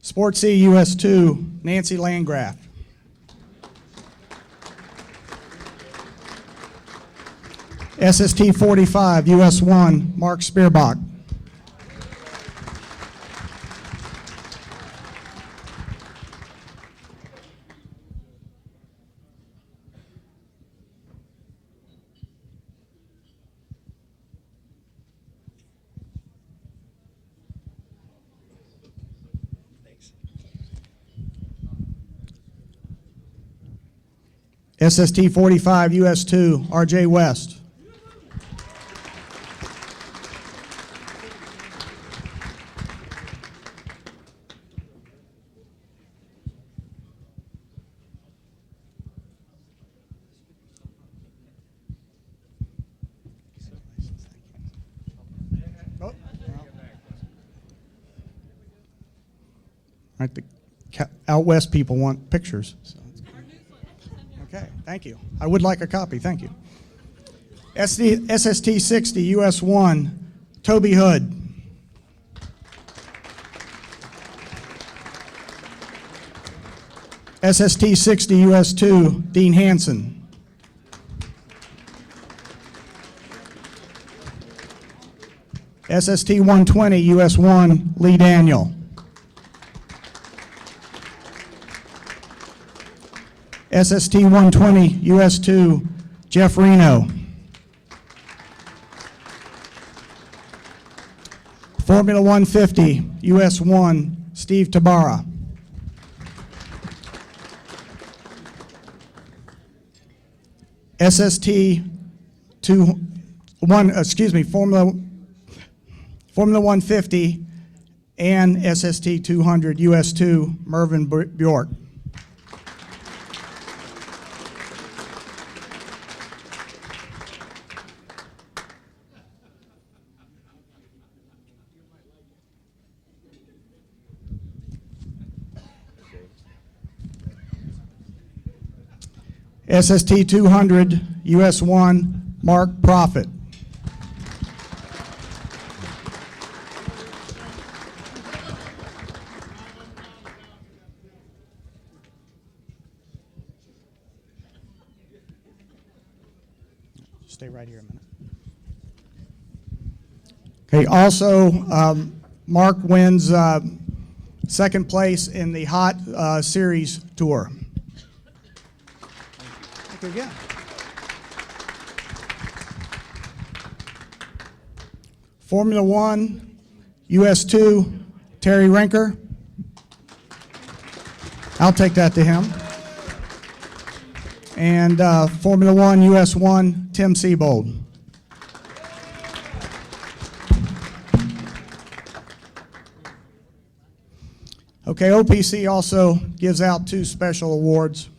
Sport C, US2, Nancy Landgraf. SST 45, US1, Mark Spearbach. SST 45, US2, RJ West. Right, the out west people want pictures. So. Okay, thank you. I would like a copy, thank you. SST 60, US1, Toby Hood. SST 60, US2, Dean Hansen. SST 120, US1, Lee Daniel. SST 120, US2, Jeff Reno. Formula 150, US1, Steve Tabara. SST Formula 150 and SST 200, US2, Mervyn Bjork. SST 200, US 1, Mark Profit. Stay right here a minute. Okay, also, Mark wins second place in the Hot Series Tour. Thank you again. Formula One, US 2, Terry Rinker. I'll take that to him. And Formula One, US 1, Tim Seabold. Okay, OPC also gives out 2 special awards.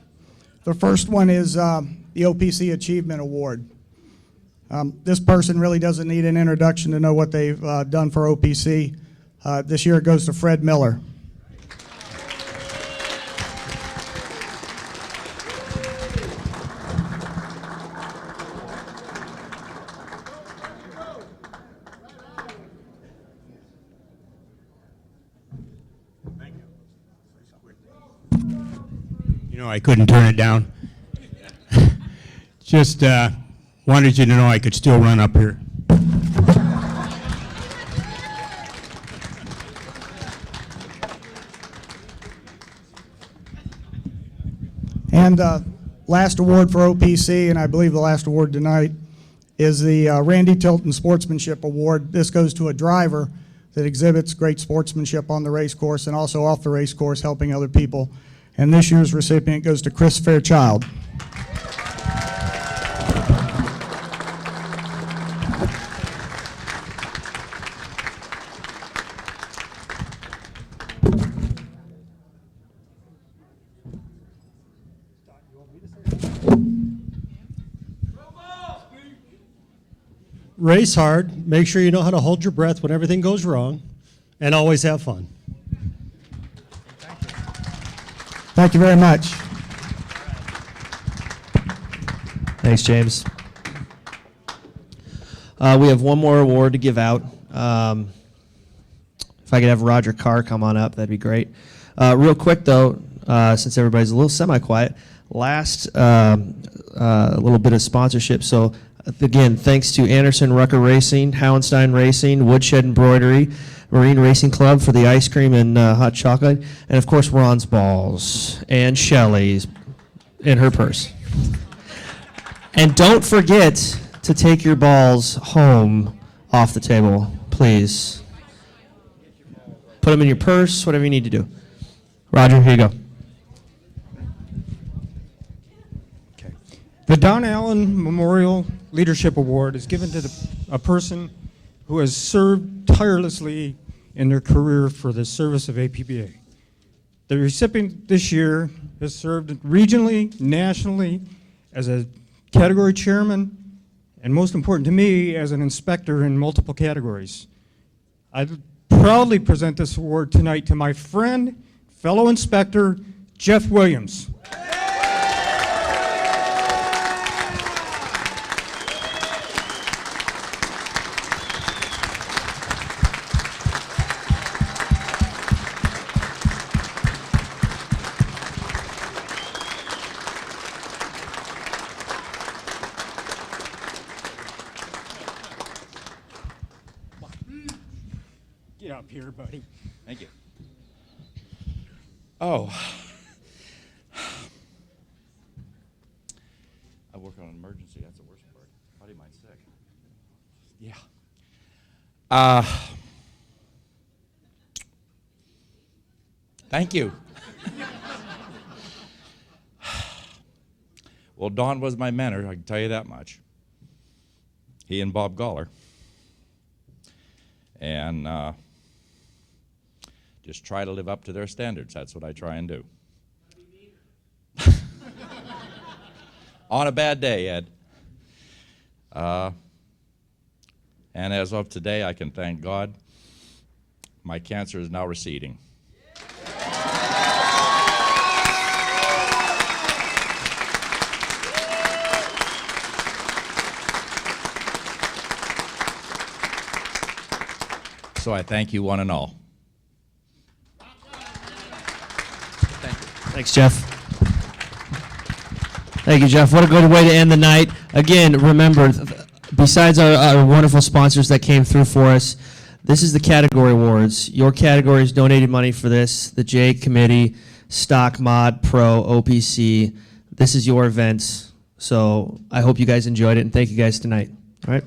The first one is the OPC Achievement Award. This person really doesn't need an introduction to know what they've done for OPC. This year it goes to Fred Miller. You know, I couldn't turn it down. Just wanted you to know I could still run up here. And last award for OPC, and I believe the last award tonight, is the Randy Tilton Sportsmanship Award. This goes to a driver that exhibits great sportsmanship on the race course and also off the race course, helping other people. And this year's recipient goes to Chris Fairchild. Race hard, make sure you know how to hold your breath when everything goes wrong, and always have fun. Thank you very much. Thanks, James. We have one more award to give out. If I could have Roger Carr come on up, that'd be great. Real quick, though, since everybody's a little semi-quiet, last little bit of sponsorship. So, again, thanks to Anderson Rucker Racing, Howenstein Racing, Woodshed Embroidery, Marine Racing Club for the ice cream and hot chocolate, and of course Ron's balls and Shelly's in her purse. And don't forget to take your balls home off the table, please. Put them in your purse, whatever you need to do. Roger, here you go. The Don Allen Memorial Leadership Award is given to a person who has served tirelessly in their career for the service of APBA. The recipient this year has served regionally, nationally, as a category chairman, and most important to me, as an inspector in multiple categories. I proudly present this award tonight to my friend, fellow inspector, Jeff Williams. Get up here, buddy. Thank you. Oh. I work on an emergency. That's the worst part. Buddy might sick. Yeah. Thank you. Well, Don was my mentor, I can tell you that much. He and Bob Goller. And just try to live up to their standards. That's what I try and do. On a bad day, Ed. And as of today, I can thank God, my cancer is now receding. So I thank you one and all. Thanks, Jeff. Thank you, Jeff. What a good way to end the night. Again, remember, besides our wonderful sponsors that came through for us, this is the category awards. Your categories donated money for this. The J Committee, Stock, Mod, Pro, OPC. This is your event. So I hope you guys enjoyed it, and thank you guys tonight. All right.